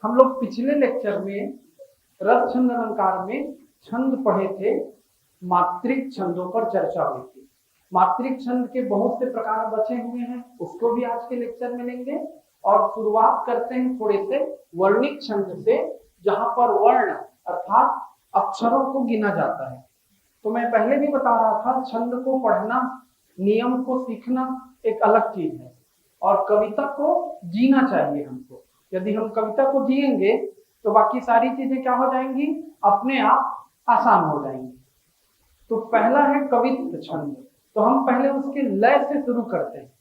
हम लोग पिछले लेक्चर में रस छंद अलंकार में छंद पढ़े थे, मात्रिक छंदों पर चर्चा हुई थी। मात्रिक छंद के बहुत से प्रकार बचे हुए हैं, उसको भी आज के लेक्चर में लेंगे। और शुरुआत करते हैं थोड़े से वर्णिक छंद से, जहां पर वर्ण अर्थात अक्षरों को गिना जाता है। तो मैं पहले भी बता रहा था, छंद को पढ़ना, नियम को सीखना एक अलग चीज है, और कविता को जीना चाहिए हमको। यदि हम कविता को जिएंगे तो बाकी सारी चीजें क्या हो जाएंगी, अपने आप आसान हो जाएंगी। तो पहला है कवित्व छंद। तो हम पहले उसके लय से शुरू करते हैं।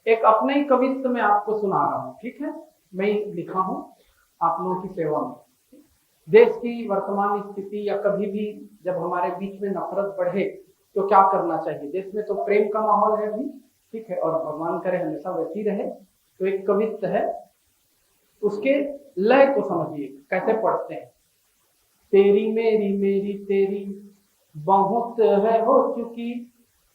एक अपने ही कवित्व में आपको सुना रहा हूं, ठीक है? मैं लिखा हूं आप लोगों की सेवा में। देश की वर्तमान स्थिति या कभी भी जब हमारे बीच में नफरत बढ़े तो क्या करना चाहिए। देश में तो प्रेम का माहौल है भी, ठीक है, और भगवान करे हमेशा वैसी रहे। तो एक कवित्व है, उसके लय को समझिए कैसे पढ़ते हैं। तेरी मेरी मेरी तेरी बहुत है हो चुकी,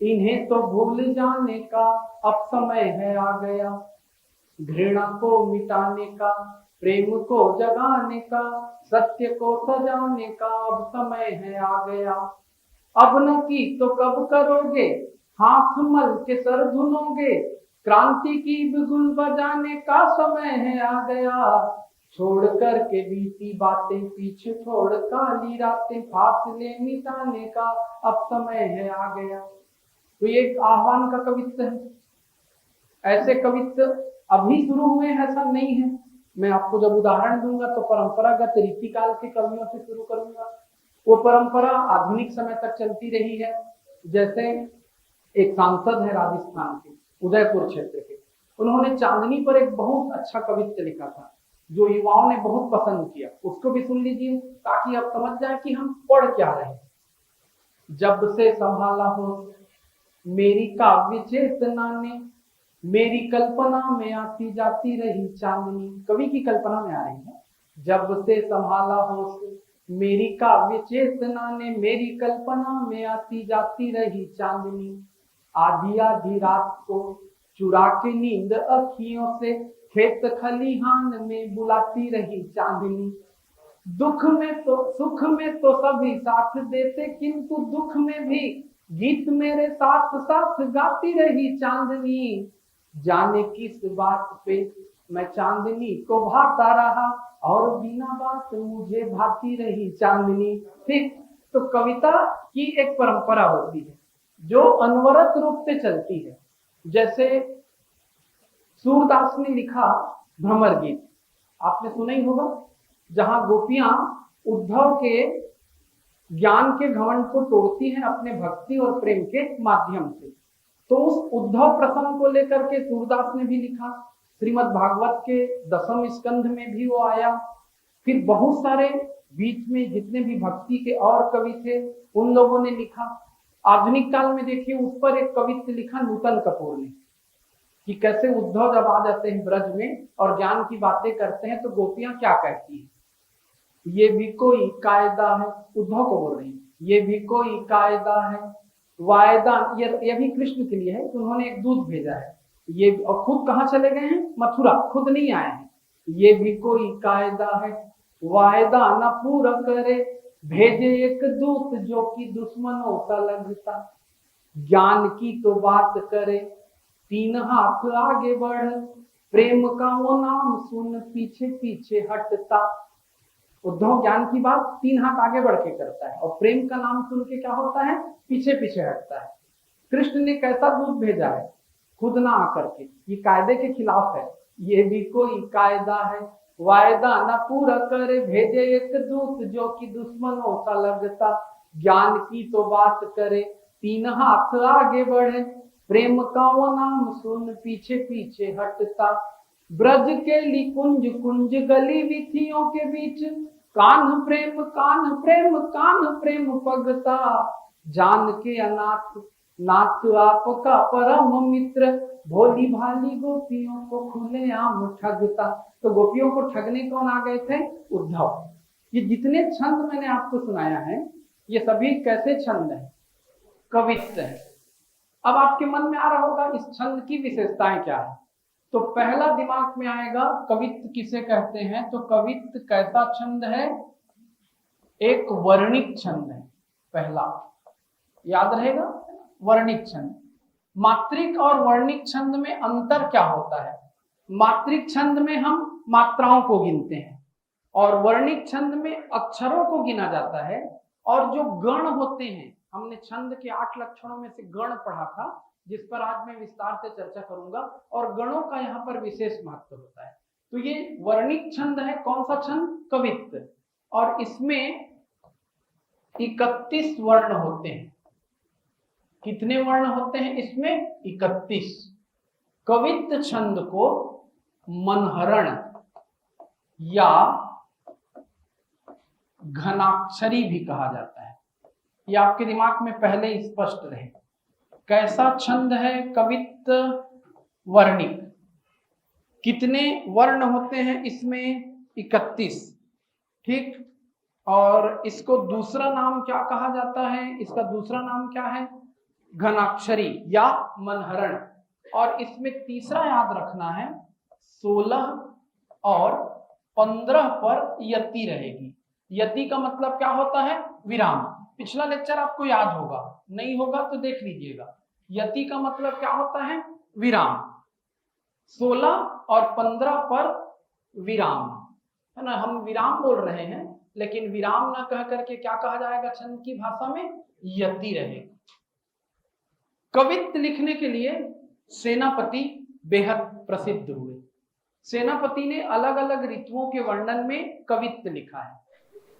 इन्हें तो भूल जाने का अब समय है आ गया। घृणा को मिटाने का, प्रेम को जगाने का, सत्य को सजाने का अब समय है आ गया। अब न की तो कब करोगे, हाथ मल के सर धुनोगे, क्रांति की बिगुल बजाने का समय है आ गया। छोड़ कर के बीती बातें, पीछे छोड़ काली रातें, फासले मिटाने का अब समय है आ गया। तो ये एक आह्वान का कवित्व है। ऐसे कवित्व अभी शुरू हुए हैं ऐसा नहीं है। मैं आपको जब उदाहरण दूंगा तो परंपरागत रीतिकाल के कवियों से शुरू करूंगा। वो परंपरा आधुनिक समय तक चलती रही है। जैसे एक सांसद है राजस्थान के, उदयपुर क्षेत्र के, उन्होंने चांदनी पर एक बहुत अच्छा कवित्व लिखा था जो युवाओं ने बहुत पसंद किया। उसको भी सुन लीजिए ताकि आप समझ जाए कि हम पढ़ क्या रहे हैं। जब से संभाला हो मेरी काव्य चेतना ने, मेरी कल्पना में आती जाती रही चांदनी। कवि की कल्पना में आ रही है। जब से संभाला हो मेरी काव्य चेतना ने, मेरी कल्पना में आती जाती रही चांदनी। आधी आधी रात को चुरा के नींद अखियों से, खेत खलिहान में बुलाती रही चांदनी। दुख में तो सुख में तो सभी साथ देते, किंतु दुख में भी गीत मेरे साथ साथ गाती रही चांदनी। जाने किस बात पे मैं चांदनी को भाता रहा, और बिना बात मुझे भाती रही चांदनी। ठीक, तो कविता की एक परंपरा होती है जो अनवरत रूप से चलती है। जैसे सूरदास ने लिखा भ्रमर गीत, आपने सुना ही होगा, जहां गोपियां उद्धव के ज्ञान के घमंड को तोड़ती हैं अपने भक्ति और प्रेम के माध्यम से। तो उस उद्धव प्रसंग को लेकर के सूरदास ने भी लिखा। श्रीमद् भागवत के 10वें स्कंध में भी वो आया। फिर बहुत सारे बीच में जितने भी भक्ति के और कवि थे उन लोगों ने लिखा। आधुनिक काल में देखिए उस पर एक कवित्व लिखा नूतन कपूर ने, कि कैसे उद्धव जब आ जाते हैं ब्रज में और ज्ञान की बातें करते हैं तो गोपियां क्या कहती हैं, ये भी कोई कायदा है, उद्धव को बोल रही है, ये भी कोई कायदा है वायदा। ये भी कृष्ण के लिए है। तो उन्होंने एक दूत भेजा है, ये, और खुद कहाँ चले गए हैं, मथुरा, खुद नहीं आए हैं। ये भी कोई कायदा है वायदा न पूरा करे, भेजे एक दूत जो कि दुश्मनों का लगता। ज्ञान की तो बात करे, 3 हाथ आगे बढ़, प्रेम का वो नाम सुन पीछे पीछे हटता। उद्धव ज्ञान की बात 3 हाथ आगे बढ़ के करता है, और प्रेम का नाम सुन के क्या होता है, पीछे पीछे हटता है। कृष्ण ने कैसा दूत भेजा है, खुद ना आकर के, ये कायदे के खिलाफ है। ये भी कोई कायदा है वायदा न पूरा करे, भेजे एक दूत जो कि दुश्मनों का लगता। ज्ञान की तो बात करे, 3 हाथ आगे बढ़े, प्रेम का वो नाम सुन पीछे पीछे हटता। ब्रज के ली कुंज कुंज गली विथियों के बीच, कान प्रेम कान प्रेम कान प्रेम पगता। जान के अनाथ नाथ आपका परम मित्र, भोली भाली गोपियों को खुलेआम ठगता। तो गोपियों को ठगने कौन आ गए थे, उद्धव। ये जितने छंद मैंने आपको सुनाया है ये सभी कैसे छंद हैं, कवित्व है। अब आपके मन में आ रहा होगा इस छंद की विशेषताएं क्या है। तो पहला दिमाग में आएगा कवित्त किसे कहते हैं, तो कवित्त कैसा छंद है, एक वर्णिक छंद है। पहला याद रहेगा, वर्णिक छंद। मात्रिक और वर्णिक छंद में अंतर क्या होता है, मात्रिक छंद में हम मात्राओं को गिनते हैं और वर्णिक छंद में अक्षरों को गिना जाता है। और जो गण होते हैं, हमने छंद के 8 लक्षणों में से गण पढ़ा था, जिस पर आज मैं विस्तार से चर्चा करूंगा, और गणों का यहाँ पर विशेष महत्व होता है। तो ये वर्णिक छंद है, कौन सा छंद, कवित्त, और इसमें 31 वर्ण होते हैं। कितने वर्ण होते हैं इसमें, 31। कवित्त छंद को मनहरण या घनाक्षरी भी कहा जाता है। ये आपके दिमाग में पहले स्पष्ट रहे। कैसा छंद है कवित्त, वर्णिक। कितने वर्ण होते हैं इसमें, 31। ठीक, और इसको दूसरा नाम क्या कहा जाता है, इसका दूसरा नाम क्या है, घनाक्षरी या मनहरण। और इसमें तीसरा याद रखना है, 16 और 15 पर यति रहेगी। यति का मतलब क्या होता है, विराम। पिछला लेक्चर आपको याद होगा, नहीं होगा तो देख लीजिएगा। यति का मतलब क्या होता है, विराम। 16 और 15 पर विराम, है ना, हम विराम बोल रहे हैं, लेकिन विराम ना कह करके क्या कहा जाएगा छंद की भाषा में, यति रहेगी। कवित्त लिखने के लिए सेनापति बेहद प्रसिद्ध हुए। सेनापति ने अलग अलग ऋतुओं के वर्णन में कवित्त लिखा है,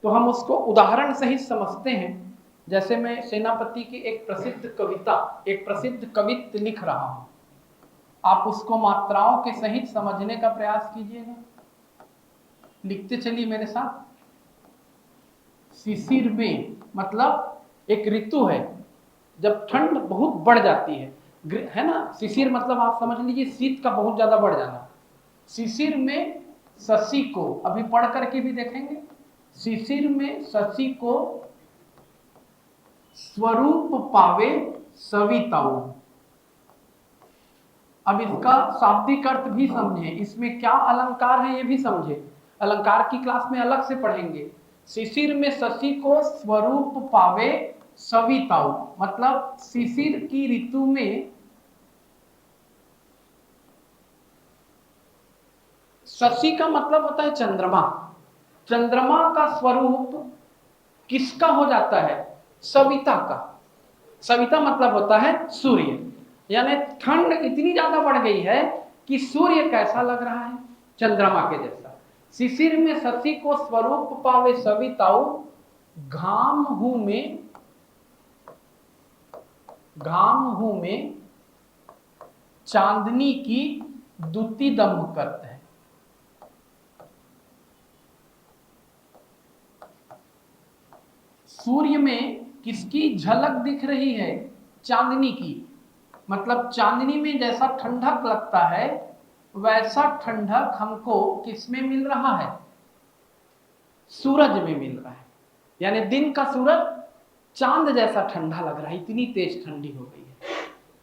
तो हम उसको उदाहरण सहित समझते हैं। जैसे मैं सेनापति की एक प्रसिद्ध कविता, एक प्रसिद्ध कवित्त लिख रहा हूं, आप उसको मात्राओं के सहित समझने का प्रयास कीजिएगा। लिखते चलिए मेरे साथ। शिशिर में मतलब एक ऋतु है जब ठंड बहुत बढ़ जाती है ना। शिशिर मतलब आप समझ लीजिए शीत का बहुत ज्यादा बढ़ जाना। शिशिर में शशि को, अभी पढ़ करके भी देखेंगे, शिशिर में शशि को स्वरूप पावे सविताऊ। अब इसका शाब्दिक अर्थ भी समझे, इसमें क्या अलंकार है ये भी समझे। अलंकार की क्लास में अलग से पढ़ेंगे। शिशिर में शशि को स्वरूप पावे सविताऊ, मतलब शिशिर की ऋतु में शशि का मतलब होता है चंद्रमा। चंद्रमा का स्वरूप किसका हो जाता है, सविता का। सविता मतलब होता है सूर्य, यानी ठंड इतनी ज्यादा बढ़ गई है कि सूर्य कैसा लग रहा है, चंद्रमा के जैसा। शिशिर में शशि को स्वरूप पावे सविताऊ, घाम हूं में चांदनी की दुति दमकत है। सूर्य में किसकी झलक दिख रही है, चांदनी की। मतलब चांदनी में जैसा ठंडक लगता है वैसा ठंडक हमको किसमें मिल रहा है, सूरज में मिल रहा है। यानी दिन का सूरज चांद जैसा ठंडा लग रहा है, इतनी तेज ठंडी हो गई है।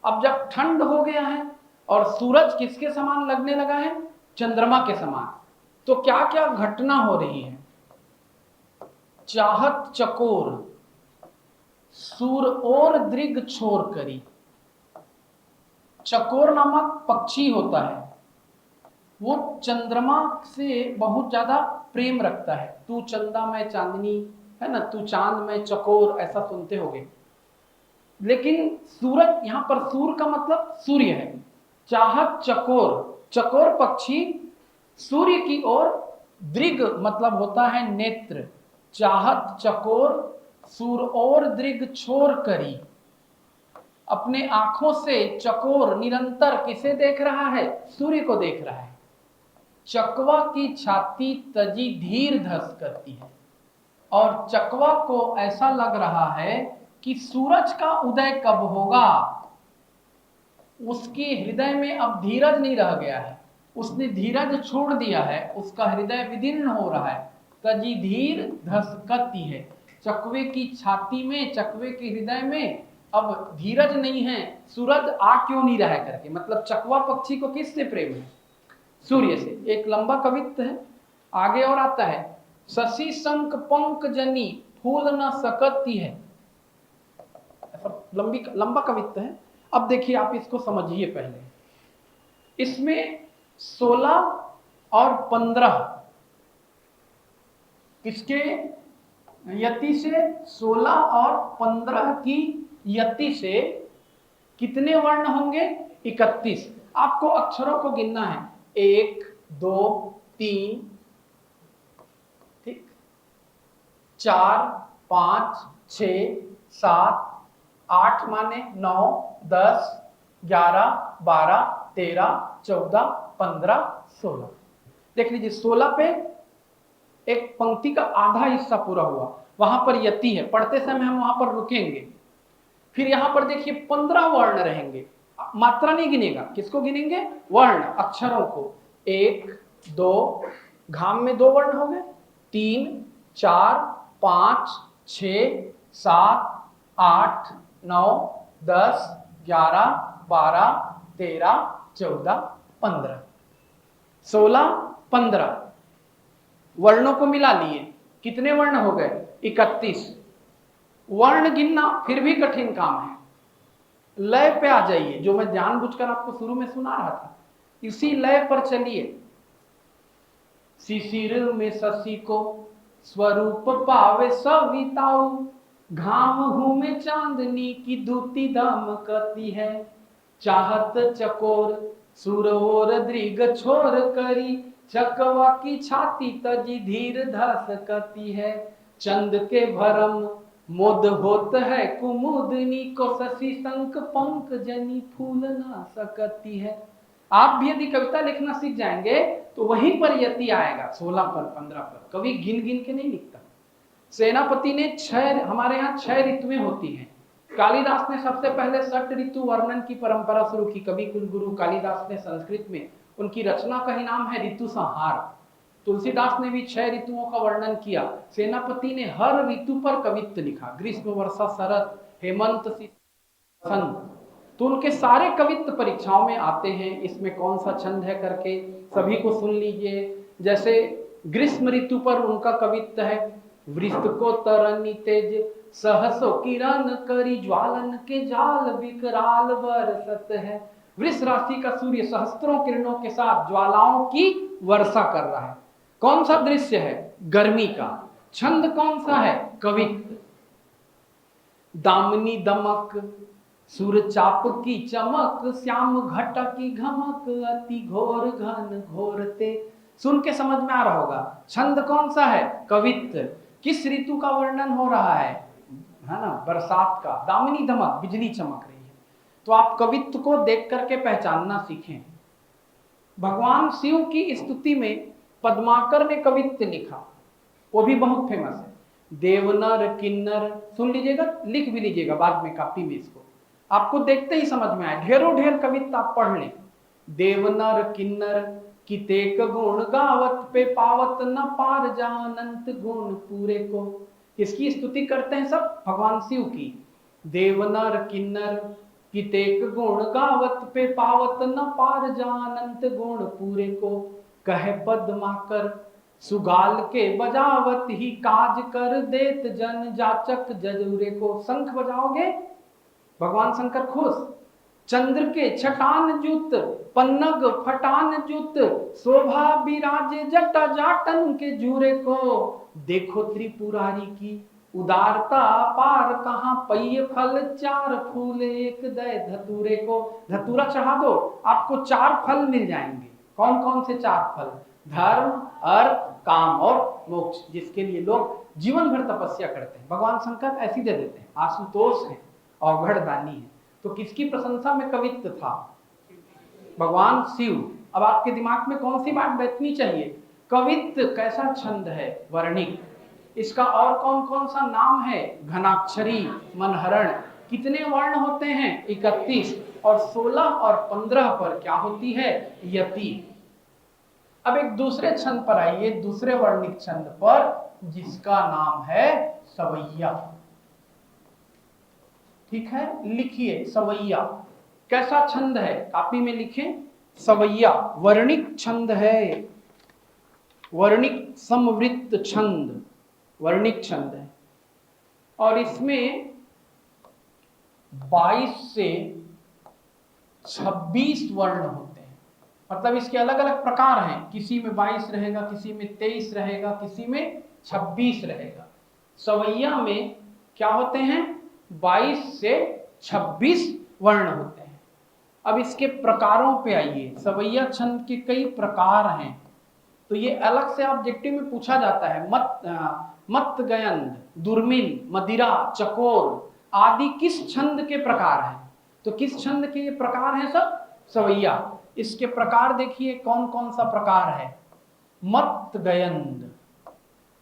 अब जब ठंड हो गया है और सूरज किसके समान लगने लगा है, चंद्रमा के समान, तो क्या क्या घटना हो रही है। चाहत चकोर सूर और दृग छोर करी। चकोर नामक पक्षी होता है, वो चंद्रमा से बहुत ज्यादा प्रेम रखता है। तू चंदा मैं चांदनी, है ना, तू चांद मैं चकोर, ऐसा सुनते होगे। लेकिन सूरज, यहां पर सूर का मतलब सूर्य है। चाहत चकोर, चकोर पक्षी सूर्य की ओर, दृग मतलब होता है नेत्र। चाहत चकोर सूर और दृग छोर करी, अपने आंखों से चकोर निरंतर किसे देख रहा है, सूर्य को देख रहा है। चकवा की छाती तजी धीर धस करती है, और चकवा को ऐसा लग रहा है कि सूरज का उदय कब होगा। उसके हृदय में अब धीरज नहीं रह गया है, उसने धीरज छोड़ दिया है, उसका हृदय विदीर्ण हो रहा है। तजी धीर धसकती है, चकवे की छाती में, चकवे के हृदय में अब धीरज नहीं है। सूरज आ क्यों नहीं रहा करके, मतलब चकवा पक्षी को किससे प्रेम है, सूर्य से। एक लंबा कवित्त है, आगे और आता है, शशि शंख पंक जनी फूल न सकती है। लंबा कवित्त है। अब देखिए आप इसको समझिए पहले, इसमें 16 और 15 किसके यति से, 16 और 15 की यति से कितने वर्ण होंगे, 31। आपको अक्षरों को गिनना है, 1 2 3 ठीक, 4 5 6 7 8 माने 9 10 11 12 13 14 15 16। देख लीजिए 16 पे एक पंक्ति का आधा हिस्सा पूरा हुआ, वहां पर यति है, पढ़ते समय हम वहां पर रुकेंगे। फिर यहां पर देखिए 15 वर्ण रहेंगे, मात्रा नहीं गिनेगा, किसको गिनेंगे, वर्ण अक्षरों को। 1 2 घाम में 2 वर्ण हो गए, 3 4 5 6 7 8 9 10 11 12 13 14 15 16 15 वर्णों को मिला लिए, कितने वर्ण हो गए, 31। वर्ण गिनना फिर भी कठिन काम है। लय पे आ जाइए, जो मैं जानबूझकर आपको शुरू में सुना रहा था, इसी लय पर चलिए। शिशिर में शशि को स्वरूप पावे सविताऊ, घाम हूं में चांदनी की दूती दमकती है। चाहत चकोर सुर और दृग छोर करी, चकवा की छाती तजी धीर धसकती है। चंद के भरम मोद होत है कुमुदनी को, शशि शंख पंख जनी फूल ना सकती है। आप भी यदि कविता लिखना सीख जाएंगे तो वहीं पर यति आएगा, 16 पर 15 पर। कवि गिन गिन के नहीं लिखता। सेनापति ने 6, हमारे यहाँ 6 ऋतुएं होती हैं। कालिदास ने सबसे पहले 6 ऋतु वर्णन की परंपरा शुरू की। कवि कुलगुरु कालिदास ने संस्कृत में, उनकी रचना का ही नाम है ऋतु संहार। तुलसीदास ने भी 6 ऋतुओं का वर्णन किया। सेनापति ने हर ऋतु पर कवित्त लिखा, ग्रीष्म वर्षा शरत हेमंत वसंत। तो उनके सारे कवित्त परीक्षाओं में आते हैं, इसमें कौन सा छंद है करके सभी को सुन लीजिए। जैसे ग्रीष्म ऋतु पर उनका कवित्त है, वृष्ट को तरनी तेज सहसो किरण करी, ज्वालन के जाल विकराल बरसत है। वृष राशि का सूर्य सहस्त्रों किरणों के साथ ज्वालाओं की वर्षा कर रहा है। कौन सा दृश्य है, गर्मी का। छंद कौन सा है, कवित्त। दामिनी दमक सूर चाप की चमक, श्याम घटा की घमक, अति घोर घन घोरते। सुन के समझ में आ रहा होगा, छंद कौन सा है, कवित्त। किस ऋतु का वर्णन हो रहा है ना, बरसात का। दामिनी दमक, बिजली चमक रही है। तो आप कवित्त को देख करके पहचानना सीखें। भगवान शिव की स्तुति में पद्माकर ने कवित्त लिखा, वो भी बहुत फेमस है। देवनर किन्नर, सुन लीजिएगा, लिख भी लीजिएगा बाद में कॉपी में, इसको आपको देखते ही समझ में आए। ढेरों ढेर कवित्त आप पढ़ लें। देवनर किन्नर कितेक गुण गावत, पे पावत न पार जानंत गुण पूरे को। किसकी स्तुति करते हैं सब, भगवान शिव की। देवनर किन्नर कितेक गुण गावत, पे पावत न पार जानंत गुण पूरे को। कहे पद्माकर सुगाल के बजावत, ही काज कर देत जन जाचक जजूरे को। शंख बजाओगे, भगवान शंकर खुश। चंद्र के छटान जुत, पन्नग फटान जुत, शोभा विराजे जटा जाटन के जूरे को। देखो त्रिपुरारी की उदारता पार, कहाँ पै फल 4 फूल एक दय धतूरे को। धतूरा चढ़ा दो, आपको 4 फल मिल जाएंगे। कौन कौन से 4 फल, धर्म अर्थ काम और मोक्ष, जिसके लिए लोग जीवन भर तपस्या करते हैं। भगवान शंकर ऐसी दे देते हैं। आशुतोष है, अवघड़दानी है। तो किसकी प्रशंसा में कवित्त था, भगवान शिव। अब आपके दिमाग में कौन सी बात बैठनी चाहिए, कवित्त कैसा छंद है, वर्णिक। इसका और कौन कौन सा नाम है, घनाक्षरी, मनहरण। कितने वर्ण होते हैं, 31। और 16 और 15 पर क्या होती है, यति। अब एक दूसरे छंद पर आइए, दूसरे वर्णिक छंद पर, जिसका नाम है सवैया। ठीक है, लिखिए सवैया। कैसा छंद है, कॉपी में लिखें। सवैया वर्णिक छंद है, वर्णिक समवृत्त छंद, वर्णिक छंद है। और इसमें 22 से 26 वर्ण होते हैं। मतलब इसके अलग अलग प्रकार हैं, किसी में 22 रहेगा, किसी में 23 रहेगा, किसी में 26 रहेगा। सवैया में क्या होते हैं? 22 से 26 वर्ण होते हैं। अब इसके प्रकारों पे आइए। सवैया छंद के कई प्रकार हैं, तो ये अलग से ऑब्जेक्टिव में पूछा जाता है। मत गयंद, दुर्मिल, मदिरा, चकोर आदि किस छंद के प्रकार हैं? तो किस छंद के ये प्रकार हैं? सब सवैया। इसके प्रकार देखिए कौन कौन सा प्रकार है। मत गयंद,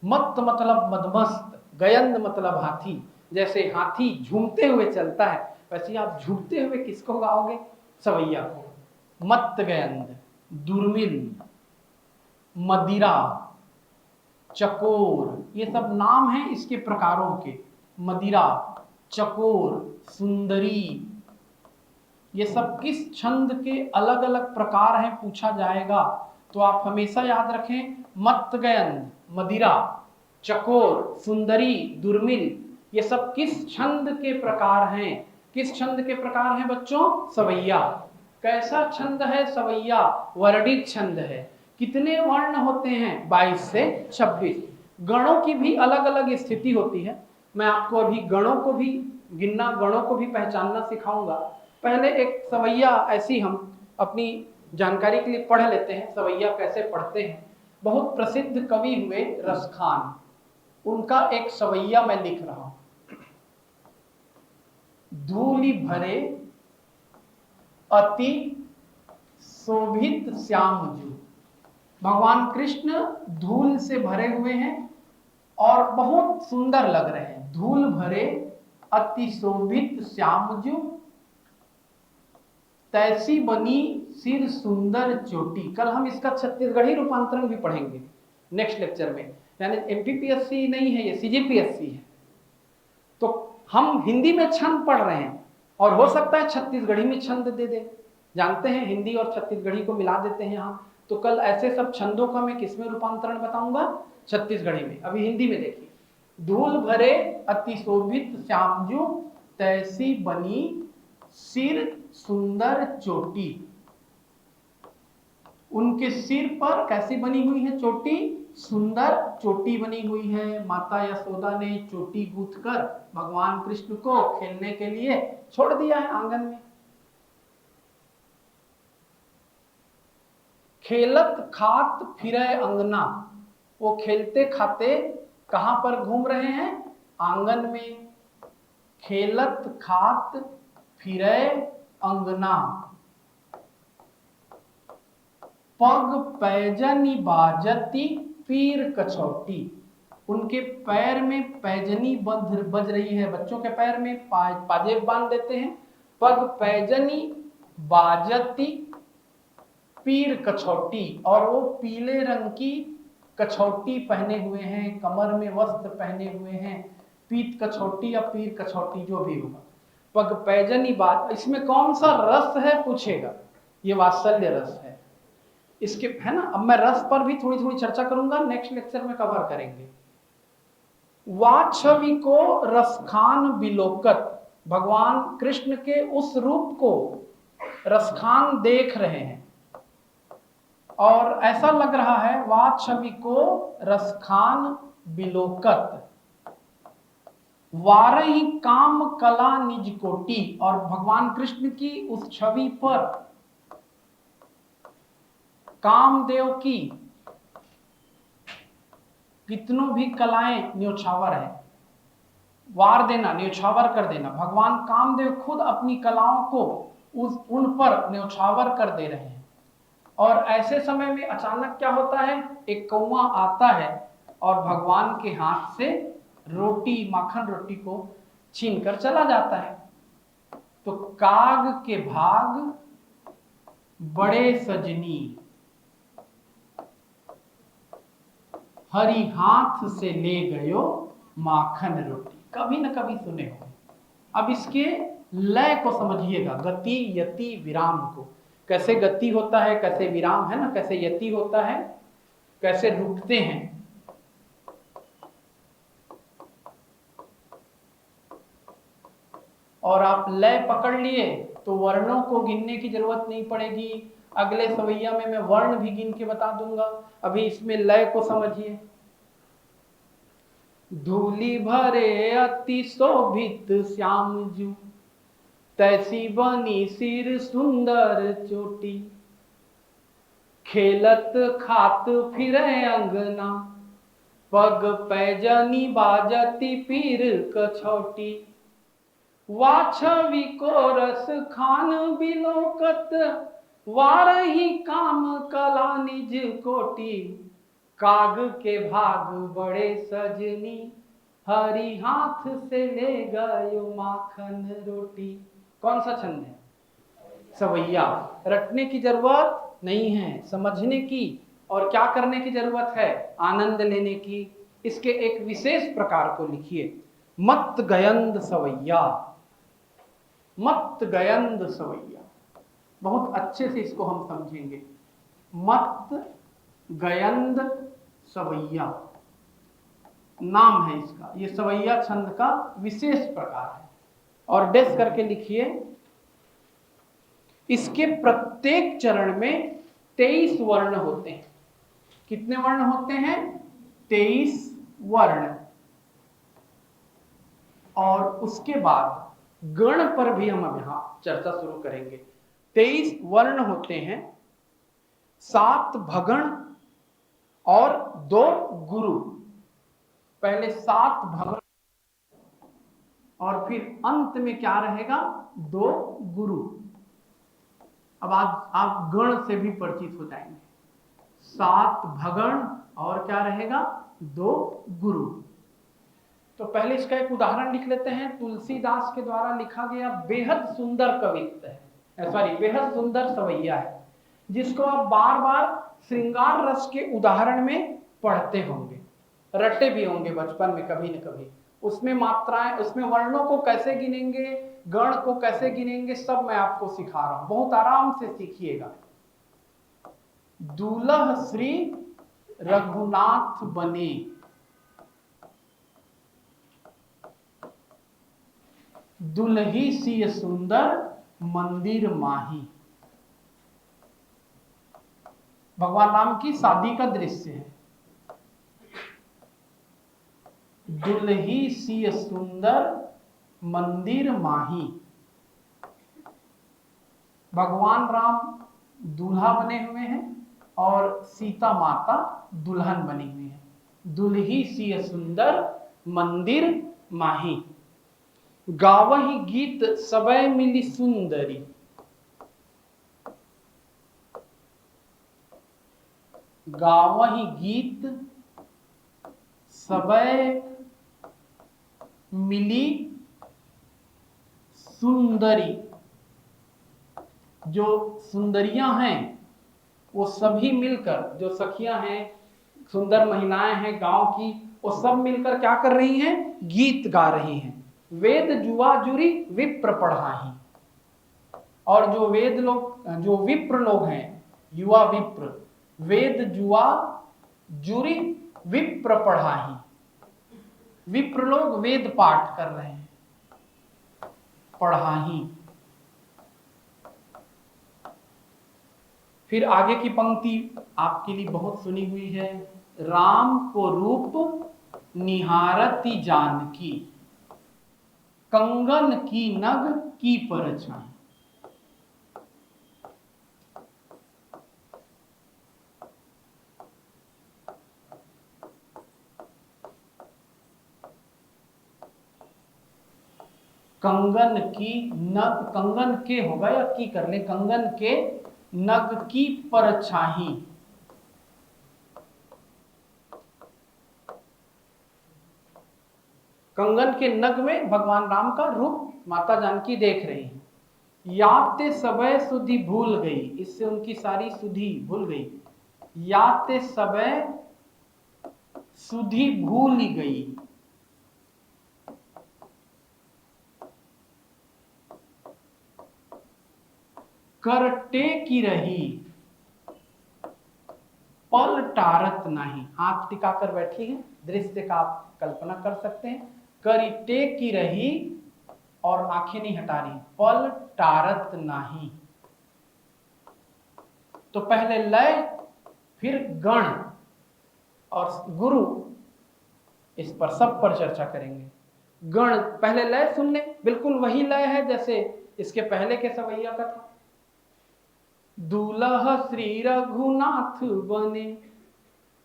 मत मतलब मदमस्त, गयंद मतलब हाथी। जैसे हाथी झूमते हुए चलता है, वैसे आप झूमते हुए किसको गाओगे? सवैया को। मत गयंद, दुर्मिल, मदिरा, चकोर, ये सब नाम हैं इसके प्रकारों के। मदिरा, चकोर, सुंदरी, ये सब किस छंद के अलग अलग प्रकार हैं पूछा जाएगा। तो आप हमेशा याद रखें, मत्तगयंद, मदिरा, चकोर, सुंदरी, दुर्मिल, ये सब किस छंद के प्रकार हैं? किस छंद के प्रकार हैं बच्चों? सवैया। कैसा छंद है सवैया? वर्णित छंद है। कितने वर्ण होते हैं? 22 से 26। गणों की भी अलग अलग स्थिति होती है। मैं आपको अभी गणों को भी गिनना, गणों को भी पहचानना सिखाऊंगा। पहले एक सवैया ऐसी हम अपनी जानकारी के लिए पढ़ लेते हैं, सवैया कैसे पढ़ते हैं। बहुत प्रसिद्ध कवि हुए रसखान, उनका एक सवैया मैं लिख रहा हूं। धूलि भरे अति शोभित श्यामजू। भगवान कृष्ण धूल से भरे हुए हैं और बहुत सुंदर लग रहे हैं। धूल भरे अति शोभित श्यामजू, तैसी बनी सिर सुंदर चोटी। कल हम इसका छत्तीसगढ़ी रूपांतरण भी पढ़ेंगे नेक्स्ट लेक्चर में। यानी एमपीपीएससी नहीं है, ये सीजीपीएससी है। तो हम हिंदी में छंद पढ़ रहे हैं और हो सकता है छत्तीसगढ़ी में छंद दे दे। जानते हैं हिंदी और छत्तीसगढ़ी को मिला देते हैं यहाँ। तो कल ऐसे सब छंदों का मैं किसमें रूपांतरण बताऊंगा? छत्तीसगढ़ी में। अभी हिंदी में देखिए। धूल भरे अति शोभित श्यामजू, तैसी बनी सिर सुंदर चोटी। उनके सिर पर कैसी बनी हुई है चोटी? सुंदर चोटी बनी हुई है। माता यशोदा ने चोटी गूंथकर भगवान कृष्ण को खेलने के लिए छोड़ दिया है आंगन में। खेलत खात फिरे अंगना, वो खेलते खाते कहां पर घूम रहे हैं? आंगन में। खेलत खात फिरे अंगना, पग पैजनी बाजती पीर कछौटी। उनके पैर में पैजनी बज रही है। बच्चों के पैर में पाजेब बांध देते हैं। पग पैजनी बाजती पीर कछौटी, और वो पीले रंग की कछौटी पहने हुए हैं, कमर में वस्त्र पहने हुए हैं। पीत कछौटी या पीर कछौटी जो भी होगा। पग पैजनी बात, इसमें कौन सा रस है पूछेगा? ये वात्सल्य रस है इसके, है ना। अब मैं रस पर भी थोड़ी थोड़ी चर्चा करूंगा, नेक्स्ट लेक्चर में कवर करेंगे। वाछवी को रसखान बिलोकत, भगवान कृष्ण के उस रूप को रसखान देख रहे हैं और ऐसा लग रहा है वाछवी को रसखान बिलोकत। वारही काम कला निज कोटि, और भगवान कृष्ण की उस छवि पर कामदेव की कितनों भी कलाएं न्योछावर है। वार देना, न्योछावर कर देना। भगवान कामदेव खुद अपनी कलाओं को उन पर न्योछावर कर दे रहे हैं। और ऐसे समय में अचानक क्या होता है? एक कौवा आता है और भगवान के हाथ से रोटी, माखन रोटी को छीन कर चला जाता है। तो काग के भाग बड़े सजनी, हरि हाथ से ले गयो माखन रोटी। कभी न कभी सुने हो। अब इसके लय को समझिएगा, गति यति विराम को। कैसे गति होता है, कैसे विराम है ना, कैसे यति होता है, कैसे रुकते हैं। और आप लय पकड़ लिए तो वर्णों को गिनने की जरूरत नहीं पड़ेगी। अगले सवैया में मैं वर्ण भी गिन के बता दूंगा, अभी इसमें लय को समझिए। धूली भरे अति शोभित श्याम जू, तैसी बनी सिर सुंदर चोटी, खेलत खात फिरे अंगना, पग पैजनी बाजती पीर कछौटी, वाछवी को रस खान बिलोकत, वारही काम कला निज कोटि, काग के भाग बड़े सजनी, हरि हाथ से ले गयो माखन रोटी। कौन सा छंद है? सवैया। रटने की जरूरत नहीं है, समझने की और क्या करने की जरूरत है? आनंद लेने की। इसके एक विशेष प्रकार को लिखिए, मत गयंद सवैया। मत गयंद सवैया, बहुत अच्छे से इसको हम समझेंगे। मत गयंद सवैया नाम है इसका, ये सवैया छंद का विशेष प्रकार है। और डेस करके लिखिए, इसके प्रत्येक चरण में 23 वर्ण होते हैं। कितने वर्ण होते हैं? 23 वर्ण। और उसके बाद गण पर भी हम अब यहां चर्चा शुरू करेंगे। 23 वर्ण होते हैं, 7 भगण और 2 गुरु। पहले 7 भगण और फिर अंत में क्या रहेगा? 2 गुरु। अब आप गण से भी परिचित हो जाएंगे। 7 भगण और क्या रहेगा? 2 गुरु। तो पहले इसका एक उदाहरण लिख लेते हैं। तुलसीदास के द्वारा लिखा गया बेहद सुंदर कवित्त है, सॉरी बेहद सुंदर सवैया है, जिसको आप बार बार श्रृंगार रस के उदाहरण में पढ़ते होंगे, रटे भी होंगे बचपन में कभी न कभी। उसमें मात्राएं, उसमें वर्णों को कैसे गिनेंगे, गण को कैसे गिनेंगे, सब मैं आपको सिखा रहा हूं, बहुत आराम से सीखिएगा। दूल्ह श्री रघुनाथ बने, दुल्ही सिय सुंदर मंदिर माही। भगवान राम की शादी का दृश्य है। दुल्ही सिय सुंदर मंदिर माही। भगवान राम दूल्हा बने हुए हैं और सीता माता दुल्हन बनी हुई है। दुल्ही सिय सुंदर मंदिर माही। गावही गीत सबय मिली सुंदरी। गावही गीत सबय मिली सुंदरी। जो सुंदरियां हैं वो सभी मिलकर, जो सखियां हैं, सुंदर महिलाएं हैं गांव की, वो सब मिलकर क्या कर रही हैं? गीत गा रही हैं। वेद जुआ जुरी विप्र पढ़ाही। और जो वेद लोग, जो विप्र लोग हैं, युवा विप्र, वेद जुआ जुरी विप्र पढ़ाही। विप्र लोग वेद पाठ कर रहे हैं, पढ़ाही। फिर आगे की पंक्ति आपके लिए बहुत सुनी हुई है। राम को रूप निहारती जानकी, कंगन की नग की परछाई। कंगन की नग, कंगन के होगा या की कर ले, कंगन के नग की परछाई। कंगन के नग में भगवान राम का रूप माता जानकी देख रही हैं। याते सबय सुधि भूल गई, इससे उनकी सारी सुधि भूल गई। याते सबय सुधि भूल गई। करटे की रही पल टारत नहीं। आंख टिकाकर बैठी है, दृश्य का आप कल्पना कर सकते हैं। करिटे की रही और आंखें नहीं हटा रही, पल टारत नहीं। तो पहले लय, फिर गण और गुरु, इस पर सब पर चर्चा करेंगे। गण, पहले लय सुन ले, बिल्कुल वही लय है जैसे इसके पहले के सवैया का था। दूल्हा श्री रघुनाथ बने,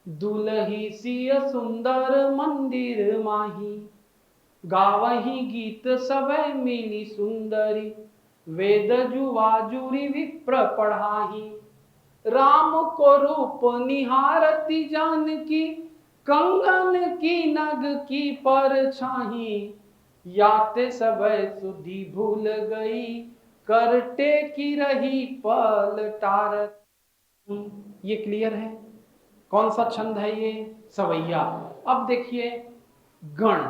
दुलही सिय सुंदर मंदिर माही, गावही गीत सबे मिली सुंदरी, वेद जुवा जुरी विप्र पढ़ाही, राम को रूप निहारती जानकी, कंगन की नग की परछाही, याते सबे सुधि भूल गई, करटे की रही पल टारत। ये क्लियर है? कौन सा छंद है ये? सवैया। अब देखिए गण,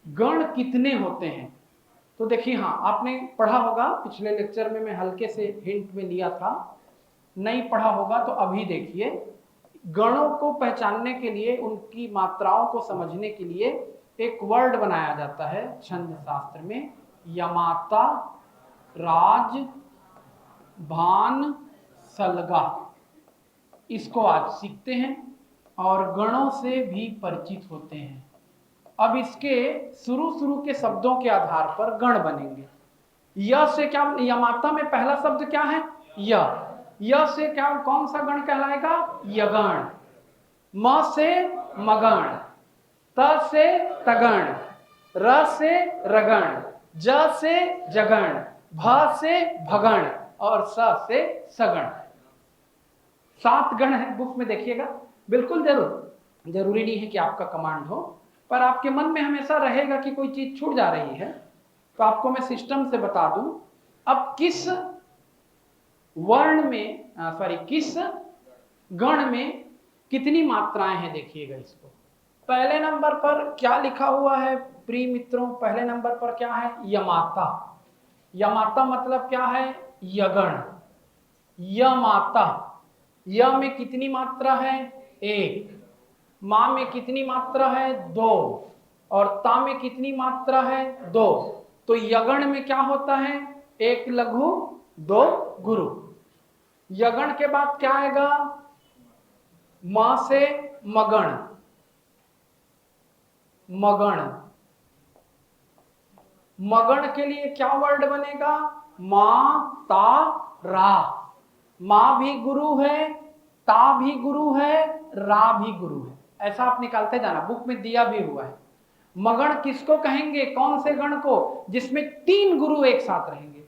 गण कितने होते हैं? तो देखिए, हाँ आपने पढ़ा होगा पिछले लेक्चर में, मैं हल्के से हिंट में लिया था। नहीं पढ़ा होगा तो अभी देखिए। गणों को पहचानने के लिए, उनकी मात्राओं को समझने के लिए एक वर्ड बनाया जाता है छंद शास्त्र में, यमाता, राज, भान, सलगा। इसको आज सीखते हैं और गणों से भी परिचित होते हैं। अब इसके शुरू के शब्दों के आधार पर गण बनेंगे। य से क्या, यमाता में पहला शब्द क्या है? य से क्या, कौन सा गण कहलाएगा? यगण। म से मगण, त से तगण, र से रगण, ज से जगण, भ से भगण और स से सगण। 7 गण है, बुक में देखिएगा। बिल्कुल जरूरी नहीं है कि आपका कमांड हो, पर आपके मन में हमेशा रहेगा कि कोई चीज छूट जा रही है, तो आपको मैं सिस्टम से बता दूं। अब किस वर्ण में, किस गण में कितनी मात्राएं हैं, देखिएगा इसको। पहले नंबर पर क्या लिखा हुआ है प्रिय मित्रों? पहले नंबर पर क्या है? यमाता। यमाता मतलब क्या है? यगण। यमाता, य में कितनी मात्रा है? 1। मा में कितनी मात्रा है? 2। और ता में कितनी मात्रा है? 2। तो यगण में क्या होता है? 1 लघु 2 गुरु। यगण के बाद क्या आएगा? मा से मगण, मगण। मगण के लिए क्या वर्ड बनेगा? मा ता रा। मां भी गुरु है, ता भी गुरु है, रा भी गुरु है। ऐसा आप निकालते जाना, बुक में दिया भी हुआ है। मगण किसको कहेंगे? कौन से गण को? जिसमें 3 गुरु एक साथ रहेंगे।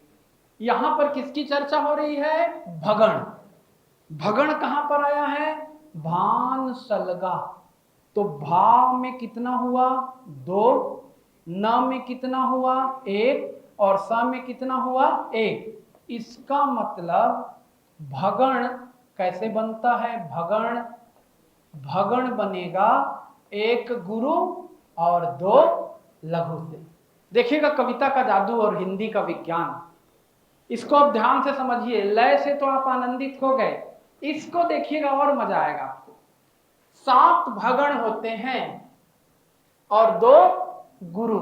यहां पर किसकी चर्चा हो रही है? भगण। भगण कहां पर आया है? भान सलगा। तो भा में कितना हुआ? 2। न में कितना हुआ? 1। और स में कितना हुआ? 1। इसका मतलब भगण कैसे बनता है? भगण, भगण बनेगा 1 गुरु और 2 लघु से। देखिएगा कविता का जादू और हिंदी का विज्ञान, इसको आप ध्यान से समझिए। लय से तो आप आनंदित हो गए, इसको देखिएगा और मजा आएगा आपको। 7 भगण होते हैं और 2 गुरु।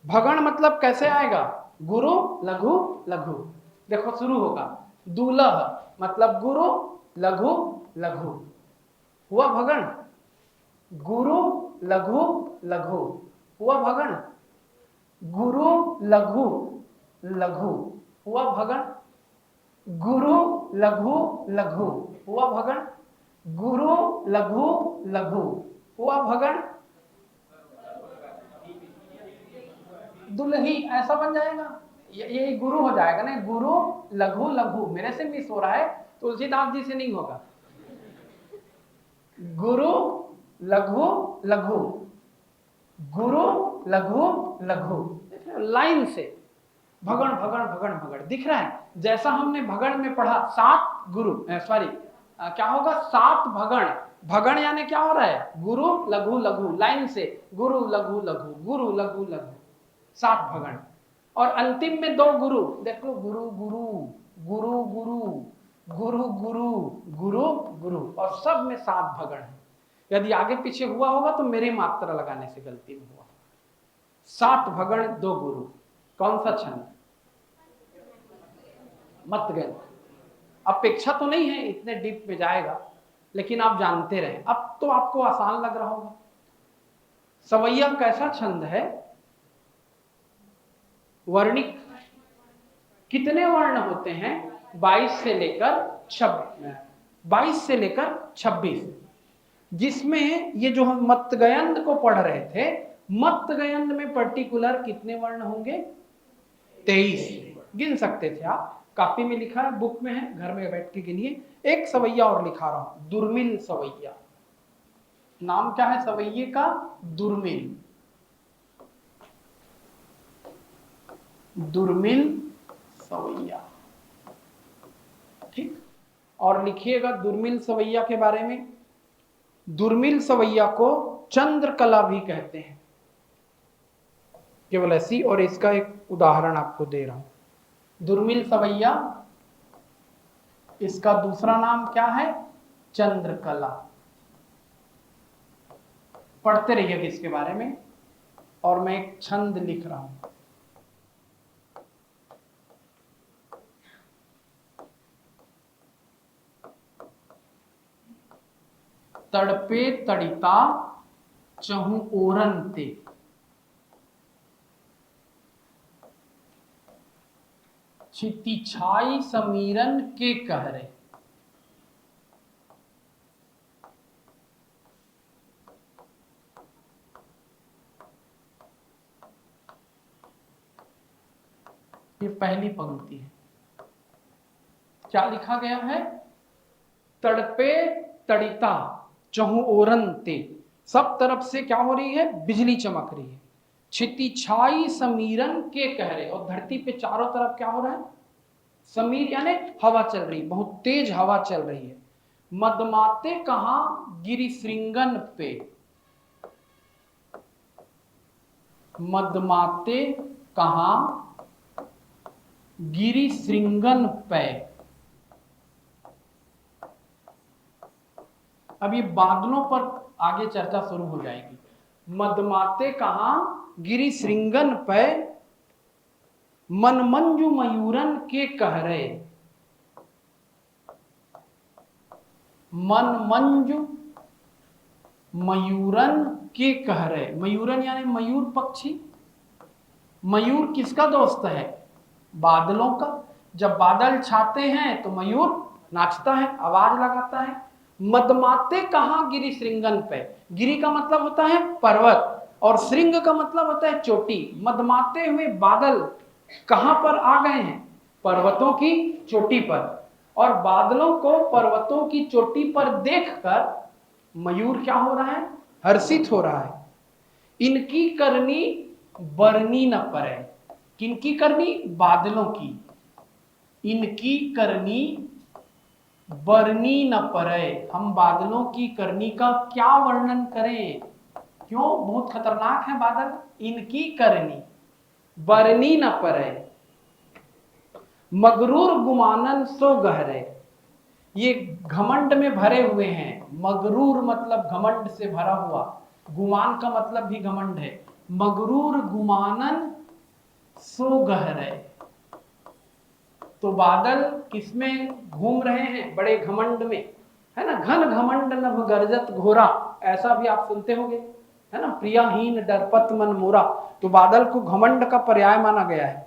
भगण मतलब कैसे आएगा? गुरु लघु लघु। देखो शुरू होगा, दूल्हा मतलब गुरु लघु लघु, हुआ भगण। गुरु लघु लघु हुआ भगण। गुरु लघु लघु हुआ भगण। गुरु लघु लघु हुआ भगण। गुरु लघु लघु हुआ भगण। दुल्ही ऐसा बन जाएगा, ये गुरु हो जाएगा ना। गुरु लघु लघु, मेरे से मिस हो रहा है, तुलसीदास जी से नहीं होगा। गुरु लघु लघु, गुरु लघु लघु, लाइन से भगण भगण भगण भगण दिख रहा है। जैसा हमने भगण में पढ़ा 7 गुरु, क्या होगा? 7 भगण। भगण यानी क्या हो रहा है? गुरु लघु लघु, लाइन से गुरु लघु लघु, गुरु लघु लघु, 7 भगण। और अंतिम में 2 गुरु, देखो गुरु गुरु गुरु गुरु गुरु गुरु गुरु गुरु, और सब में 7 भगण है। यदि आगे पीछे हुआ होगा तो मेरी मात्रा लगाने से गलती में हुआ। 7 भगण 2 गुरु, कौन सा छंद? मत गए। अपेक्षा तो नहीं है इतने डीप में जाएगा, लेकिन आप जानते रहे, अब तो आपको आसान लग रहा होगा। सवैया कैसा छंद है? वर्णिक। कितने वर्ण होते हैं? 22 से लेकर 26, जिसमें ये जो हम मत्तगयंद को पढ़ रहे थे, मत्तगयंद में पर्टिकुलर कितने वर्ण होंगे? 23। गिन सकते थे आप, कॉपी में लिखा है, बुक में है, घर में बैठ के गिनिए। एक सवैया और लिखा रहा हूं, दुर्मिल सवैया। नाम क्या है सवैये का? दुर्मिल। दुर्मिल सवैया, ठीक। और लिखिएगा दुर्मिल सवैया के बारे में। दुर्मिल सवैया को चंद्रकला भी कहते हैं, केवल ऐसी। और इसका एक उदाहरण आपको दे रहा हूं। दुर्मिल सवैया, इसका दूसरा नाम क्या है? चंद्रकला। पढ़ते रहिएगा इसके बारे में। और मैं एक छंद लिख रहा हूं। तड़पे तड़िता चहु ओरन ते, छिति छाई समीरन के कहरे। ये पहली पंक्ति है। क्या लिखा गया है? तड़पे तड़िता चहु ओरन ते, सब तरफ से क्या हो रही है? बिजली चमक रही है। छिति छाई समीरन के कहरे, और धरती पे चारों तरफ क्या हो रहा है? समीर यानी हवा चल रही, बहुत तेज हवा चल रही है। मदमाते कहां? गिरि श्रृंगन पे। मदमाते कहां? गिरि श्रृंगन पे। अब ये बादलों पर आगे चर्चा शुरू हो जाएगी। मदमाते कहां? गिरि श्रृंगन पे, मन मंजू मयूरन के कहरे। मन मंजू मयूरन के कहरे। मयूरन यानी मयूर पक्षी। मयूर किसका दोस्त है? बादलों का। जब बादल छाते हैं तो मयूर नाचता है, आवाज लगाता है। मदमाते कहां? गिरि श्रृंगन पे। गिरि का मतलब होता है पर्वत, और श्रृंग का मतलब होता है चोटी। मदमाते हुए बादल कहां पर आ गए हैं? पर्वतों की चोटी पर। और बादलों को पर्वतों की चोटी पर देखकर मयूर क्या हो रहा है? हर्षित हो रहा है। इनकी करनी बरनी न पड़े। किनकी करनी? बादलों की। इनकी करनी बरनी न पड़े। हम बादलों की करनी का क्या वर्णन करें? क्यों? बहुत खतरनाक है बादल। इनकी करनी बरनी न पड़े, मगरूर गुमानन सो गहरे। ये घमंड में भरे हुए हैं। मगरूर मतलब घमंड से भरा हुआ, गुमान का मतलब भी घमंड है। मगरूर गुमानन सो गहरे। तो बादल किसमें घूम रहे हैं? बड़े घमंड में, है ना। घन घमंड नभ गर्जत घोरा, ऐसा भी आप सुनते होंगे, है ना। प्रियाहीन डरपत मन मोरा। तो बादल को घमंड का पर्याय माना गया है।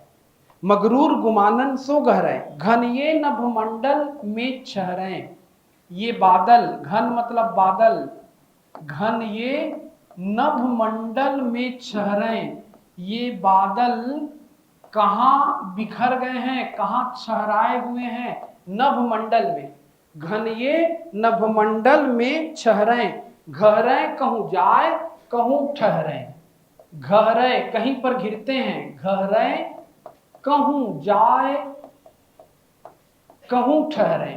मगरूर गुमानन सो गहरे, घन ये नभ मंडल में छहरें। ये बादल, घन मतलब बादल, घन ये नभ मंडल में छहरें। ये बादल कहां बिखर गए हैं? कहां छहराए हुए हैं? नभ मंडल में। घन ये नभ मंडल में छहरें, घहरे कहूं जाए कहूं ठहरे। घहरे कहीं पर घिरते हैं, घहरे कहूं जाए कहूं ठहरे।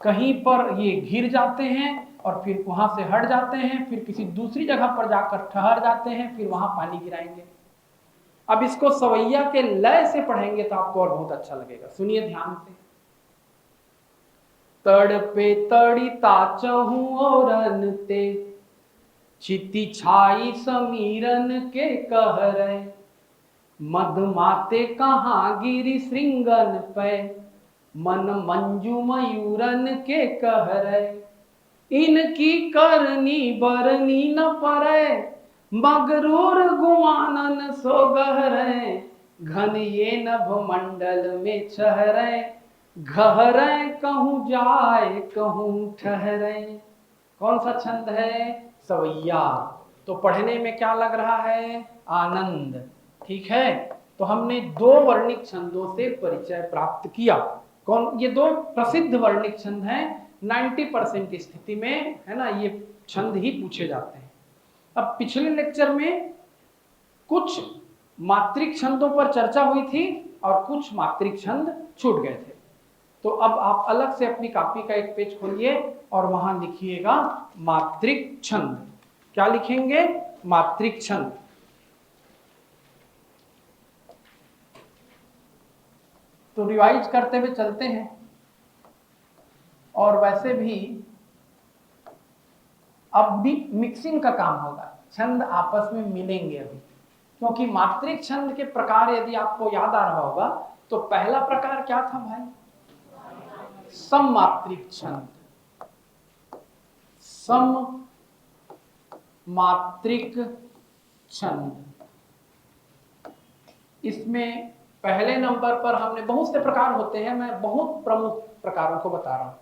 कहीं पर ये घिर जाते हैं और फिर वहां से हट जाते हैं, फिर किसी दूसरी जगह पर जाकर ठहर जाते हैं, फिर वहां पानी गिराएंगे। अब इसको सवैया के लय से पढ़ेंगे तो आपको और बहुत अच्छा लगेगा। सुनिए ध्यान से। तड़पे तड़ी ताचहूं और ते, चिति छाई समीरन के कहरे, मधमाते कहाँ गिरी श्रृंगन पे, मन मंजू मयूरन के कहरे, इनकी करनी बरनी न परे, मगरूर गुमानन सो गहरे, घन ये नभ मंडल में छहरे, घहरे कहूँ जाए कहूँ ठहरे। कौन सा छंद है? सवैया। तो पढ़ने में क्या लग रहा है? आनंद। ठीक है, तो हमने दो वर्णिक छंदों से परिचय प्राप्त किया। कौन? ये दो प्रसिद्ध वर्णिक छंद हैं, 90% की स्थिति में, है ना, ये छंद ही पूछे जाते हैं। अब पिछले लेक्चर में कुछ मात्रिक छंदों पर चर्चा हुई थी और कुछ मात्रिक छंद छूट गए थे। तो अब आप अलग से अपनी कॉपी का एक पेज खोलिए और वहां लिखिएगा मात्रिक छंद। क्या लिखेंगे? मात्रिक छंद। तो रिवाइज करते हुए चलते हैं, और वैसे भी अब भी मिक्सिंग का काम होगा, छंद आपस में मिलेंगे अभी, क्योंकि मात्रिक छंद के प्रकार यदि आपको याद आ रहा होगा तो पहला प्रकार क्या था भाई? सममात्रिक छंद। सममात्रिक छंद, इसमें पहले नंबर पर हमने, बहुत से प्रकार होते हैं, मैं बहुत प्रमुख प्रकारों को बता रहा हूं।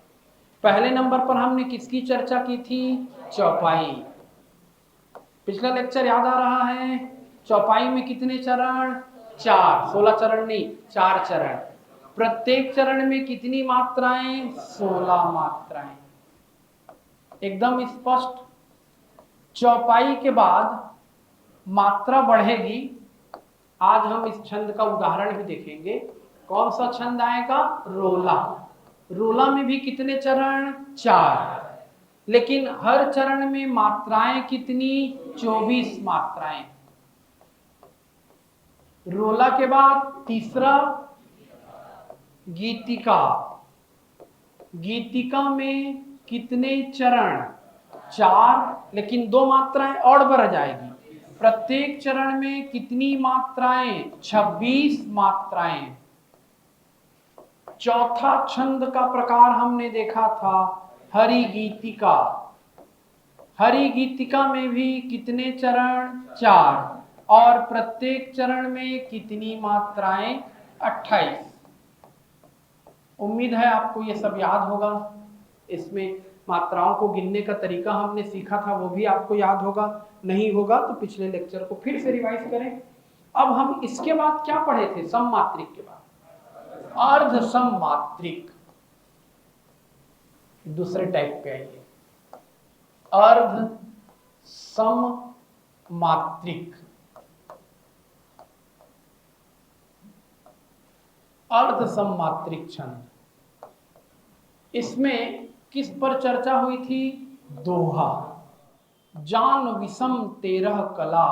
पहले नंबर पर हमने किसकी चर्चा की थी? चौपाई। पिछला लेक्चर याद आ रहा है? चौपाई में कितने चरण? 4। 16 चरण नहीं, 4 चरण। प्रत्येक चरण में कितनी मात्राएं? 16 मात्राएं। एकदम स्पष्ट। चौपाई के बाद मात्रा बढ़ेगी। आज हम इस छंद का उदाहरण भी देखेंगे। कौन सा छंद आएगा? रोला। रोला में भी कितने चरण? 4, लेकिन हर चरण में मात्राएं कितनी? 24 मात्राएं। रोला के बाद तीसरा गीतिका। गीतिका में कितने चरण? 4, लेकिन 2 मात्राएं और बढ़ जाएगी। प्रत्येक चरण में कितनी मात्राएं? 26 मात्राएं। चौथा छंद का प्रकार हमने देखा था हरि गीतिका। हरि गीतिका में भी कितने चरण? 4, और प्रत्येक चरण में कितनी मात्राएं? 28। उम्मीद है आपको ये सब याद होगा। इसमें मात्राओं को गिनने का तरीका हमने सीखा था, वो भी आपको याद होगा। नहीं होगा तो पिछले लेक्चर को फिर से रिवाइज करें। अब हम इसके बाद क्या पढ़े थे? सममात्रिक के बाद अर्ध सममात्रिक, दूसरे टाइप के आइए। अर्ध सममात्रिक। अर्ध सममात्रिक छंद, इसमें किस पर चर्चा हुई थी? दोहा। जान विषम 13 कला,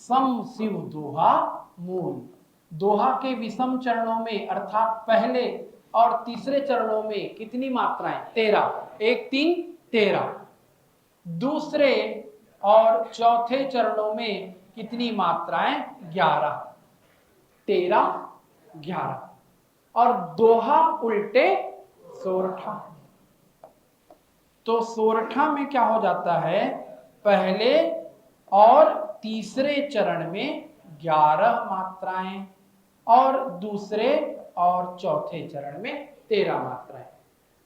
सम शिव दोहा मूल। दोहा के विषम चरणों में, अर्थात पहले और तीसरे चरणों में कितनी मात्राएं? 13। 1 3 13। दूसरे और चौथे चरणों में कितनी मात्राएं? 11। 13 11। और दोहा उल्टे सोरठा। तो सोरठा में क्या हो जाता है? पहले और तीसरे चरण में 11 मात्राएं, और दूसरे और चौथे चरण में 13 मात्राएं।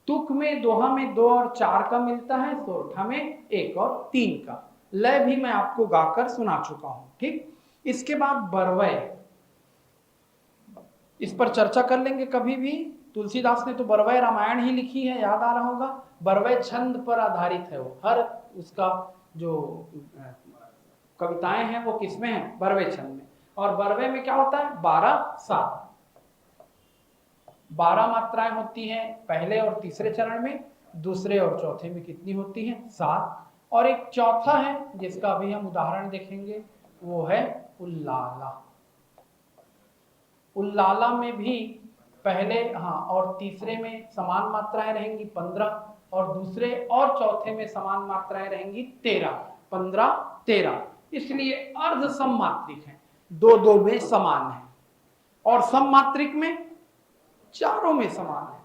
तुक में दोहा में 2 और 4 का मिलता है, सोरठा में 1 और 3 का। लय भी मैं आपको गाकर सुना चुका हूं। ठीक, इसके बाद बरवय, इस पर चर्चा कर लेंगे कभी भी। तुलसीदास ने तो बरवय रामायण ही लिखी है, याद आ रहा होगा। बरवय छंद पर आधारित है वो, हर उसका जो कविताएं हैं वो किसमें है? बरवय छंद में। और बरवय में क्या होता है? 12 7। 12 मात्राएं होती हैं पहले और तीसरे चरण में, दूसरे और चौथे में कितनी होती हैं? 7। और एक चौथा है जिसका अभी हम उदाहरण देखेंगे, वो है उल्लाला। उल्लाला में भी पहले हाँ और तीसरे में समान मात्राएं रहेंगी 15 और दूसरे और चौथे में समान मात्राएं रहेंगी 13, 15, 13। इसलिए अर्ध सममात्रिक है, दो दो में समान है, और सममात्रिक में चारों में समान है।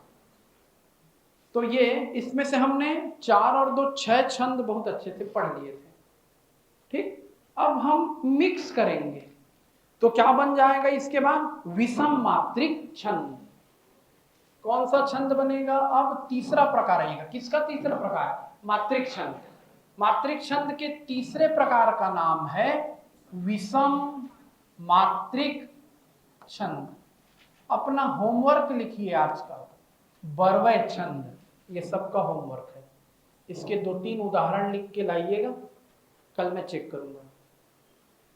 तो ये इसमें से हमने 4 और 2 6 छंद बहुत अच्छे से पढ़ लिए थे। ठीक, अब हम मिक्स करेंगे तो क्या बन जाएगा इसके बाद? विषम मात्रिक छंद। कौन सा छंद बनेगा? अब तीसरा प्रकार आएगा। किसका तीसरा प्रकार? मात्रिक छंद। मात्रिक छंद के तीसरे प्रकार का नाम है विषम मात्रिक छंद। अपना होमवर्क लिखिए आज का, बरवय छंद, ये सबका होमवर्क है। इसके 2-3 उदाहरण लिख के लाइएगा, कल मैं चेक करूंगा।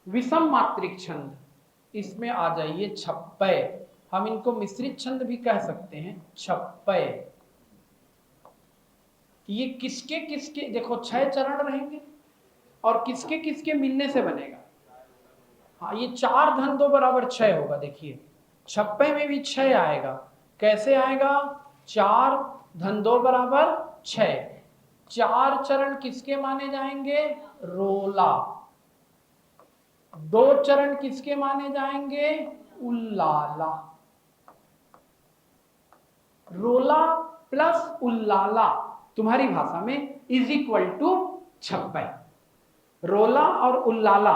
विषम मात्रिक छंद, इसमें आ जाइए छप्पय। हम इनको मिश्रित छंद भी कह सकते हैं, छप्पय। ये किसके किसके, देखो 6 चरण रहेंगे और किसके किसके मिलने से बनेगा? हाँ, ये 4 धन 2 बराबर 6 होगा। देखिए छप्पय में भी 6 आएगा। कैसे आएगा? 4 धन 2 बराबर 6। 4 चरण किसके माने जाएंगे? रोला। 2 चरण किसके माने जाएंगे? उल्लाला। रोला प्लस उल्लाला तुम्हारी भाषा में इज इक्वल टू छप्पय। रोला और उल्लाला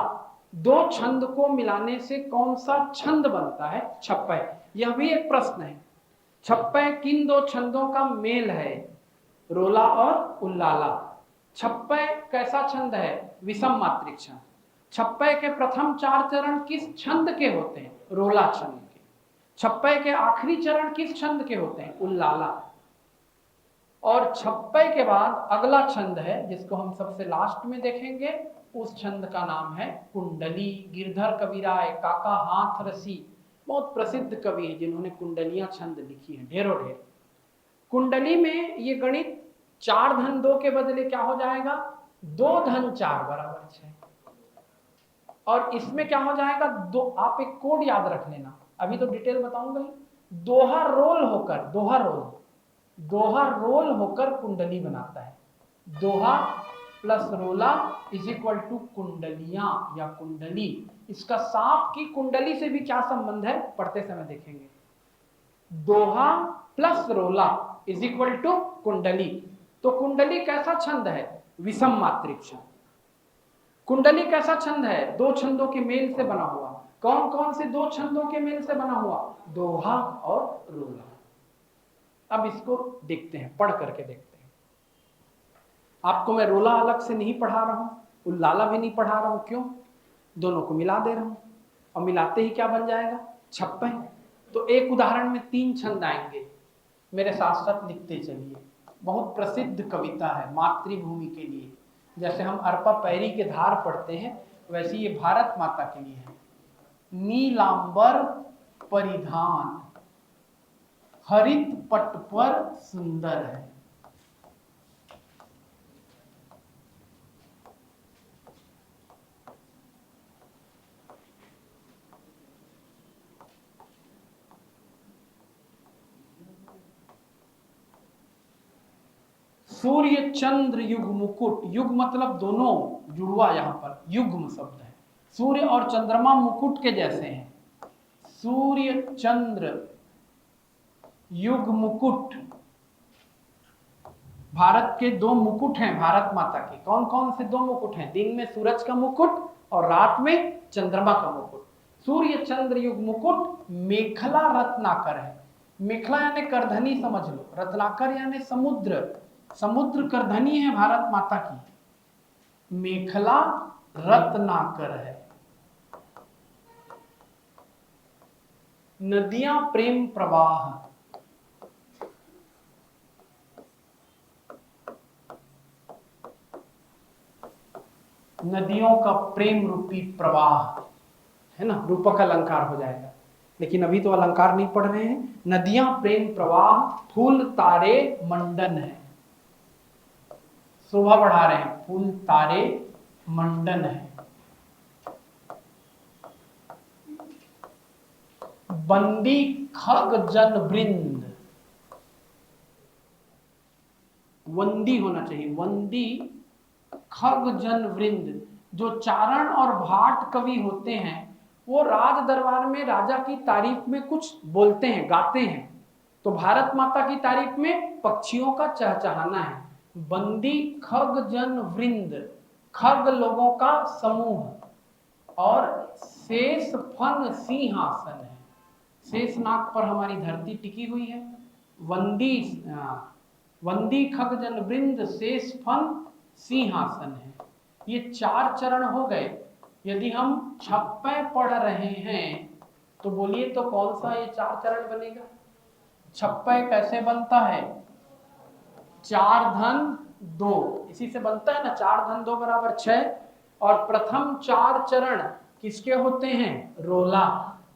2 छंद को मिलाने से कौन सा छंद बनता है? छप्पय। यह भी एक प्रश्न है। छप्पय किन 2 छंदों का मेल है? रोला और उल्लाला। छप्पय कैसा छंद है? विषम मात्रिक छंद। छप्पय के प्रथम 4 चरण किस छंद के होते हैं? रोला छंद के। छप्पय के आखिरी चरण किस छंद के होते हैं? उल्लाला। और छप्पय के बाद अगला छंद है जिसको हम सबसे लास्ट में देखेंगे, उस छंद का नाम है कुंडली। गिरधर कविराय, काका हाथ रसी, बहुत प्रसिद्ध कवि है जिन्होंने कुंडलियां छंद लिखी है, ढेरों ढेर। कुंडली में ये गणित 4 धन 2 के बदले क्या हो जाएगा? 2 धन 4 बराबर 6। और इसमें क्या हो जाएगा? दो, आप एक कोड याद रख लेना, अभी तो डिटेल बताऊंगा ही। दोहा रोल होकर, दोहा रोल होकर कुंडली बनाता है। दोहा प्लस रोला इज इक्वल टू कुंडलियां या कुंडली। इसका सांप की कुंडली से भी क्या संबंध है पढ़ते समय देखेंगे। दोहा प्लस रोला इज इक्वल टू कुंडली। तो कुंडली कैसा छंद है? विषम मात्रिक छंद। कुंडली कैसा छंद है? 2 छंदों के मेल से बना हुआ। कौन कौन से 2 छंदों के मेल से बना हुआ? दोहा और रोला। अब इसको देखते हैं, पढ़ करके देखते हैं। आपको मैं रोला अलग से नहीं पढ़ा रहा हूं, उल्लाला भी नहीं पढ़ा रहा हूं। क्यों? दोनों को मिला दे रहा हूं, और मिलाते ही क्या बन जाएगा? छप्पय। तो एक उदाहरण में 3 छंद आएंगे, मेरे साथ साथ लिखते चलिए। बहुत प्रसिद्ध कविता है मातृभूमि के लिए। जैसे हम अर्पा पैरी के धार पढ़ते हैं, वैसे ये भारत माता के लिए है। नीलांबर परिधान हरित पट पर सुंदर है। सूर्य चंद्र युग मुकुट, युग मतलब दोनों जुड़वा, यहां पर युग्म शब्द है। सूर्य और चंद्रमा मुकुट के जैसे हैं। सूर्य चंद्र युग मुकुट, भारत के 2 मुकुट हैं भारत माता के। कौन कौन से 2 मुकुट हैं? दिन में सूरज का मुकुट और रात में चंद्रमा का मुकुट। सूर्य चंद्र युग मुकुट मेखला रत्नाकर है। मेखला यानी करधनी समझ लो, रत्नाकर यानी समुद्र, समुद्र करधनी है भारत माता की। मेखला रत्नाकर है। नदियां प्रेम प्रवाह, नदियों का प्रेम रूपी प्रवाह है ना, रूपक अलंकार हो जाएगा। लेकिन अभी तो अलंकार नहीं पढ़ रहे हैं। नदियां प्रेम प्रवाह, फूल तारे मंडन है, शोभा बढ़ा रहे हैं, फूल तारे मंडन है। बंदी खग जन वृंद, वंदी होना चाहिए, वंदी खग जन वृंद। जो चारण और भाट कवि होते हैं वो राज दरबार में राजा की तारीफ में कुछ बोलते हैं, गाते हैं। तो भारत माता की तारीफ में पक्षियों का चहचहाना है। बंदी खग जन वृंद, खग लोगों का समूह, और शेष फन सिंहासन है, शेषनाग पर हमारी धरती टिकी हुई है। वंदी खग जन वृंद शेष फन सिंहासन है। ये 4 चरण हो गए। यदि हम छप्पे पढ़ रहे हैं तो बोलिए तो कौन सा ये 4 चरण बनेगा? छप्पे कैसे बनता है? 4 धन 2, इसी से बनता है ना, 4 धन 2 बराबर 6। और प्रथम 4 चरण किसके होते हैं? रोला।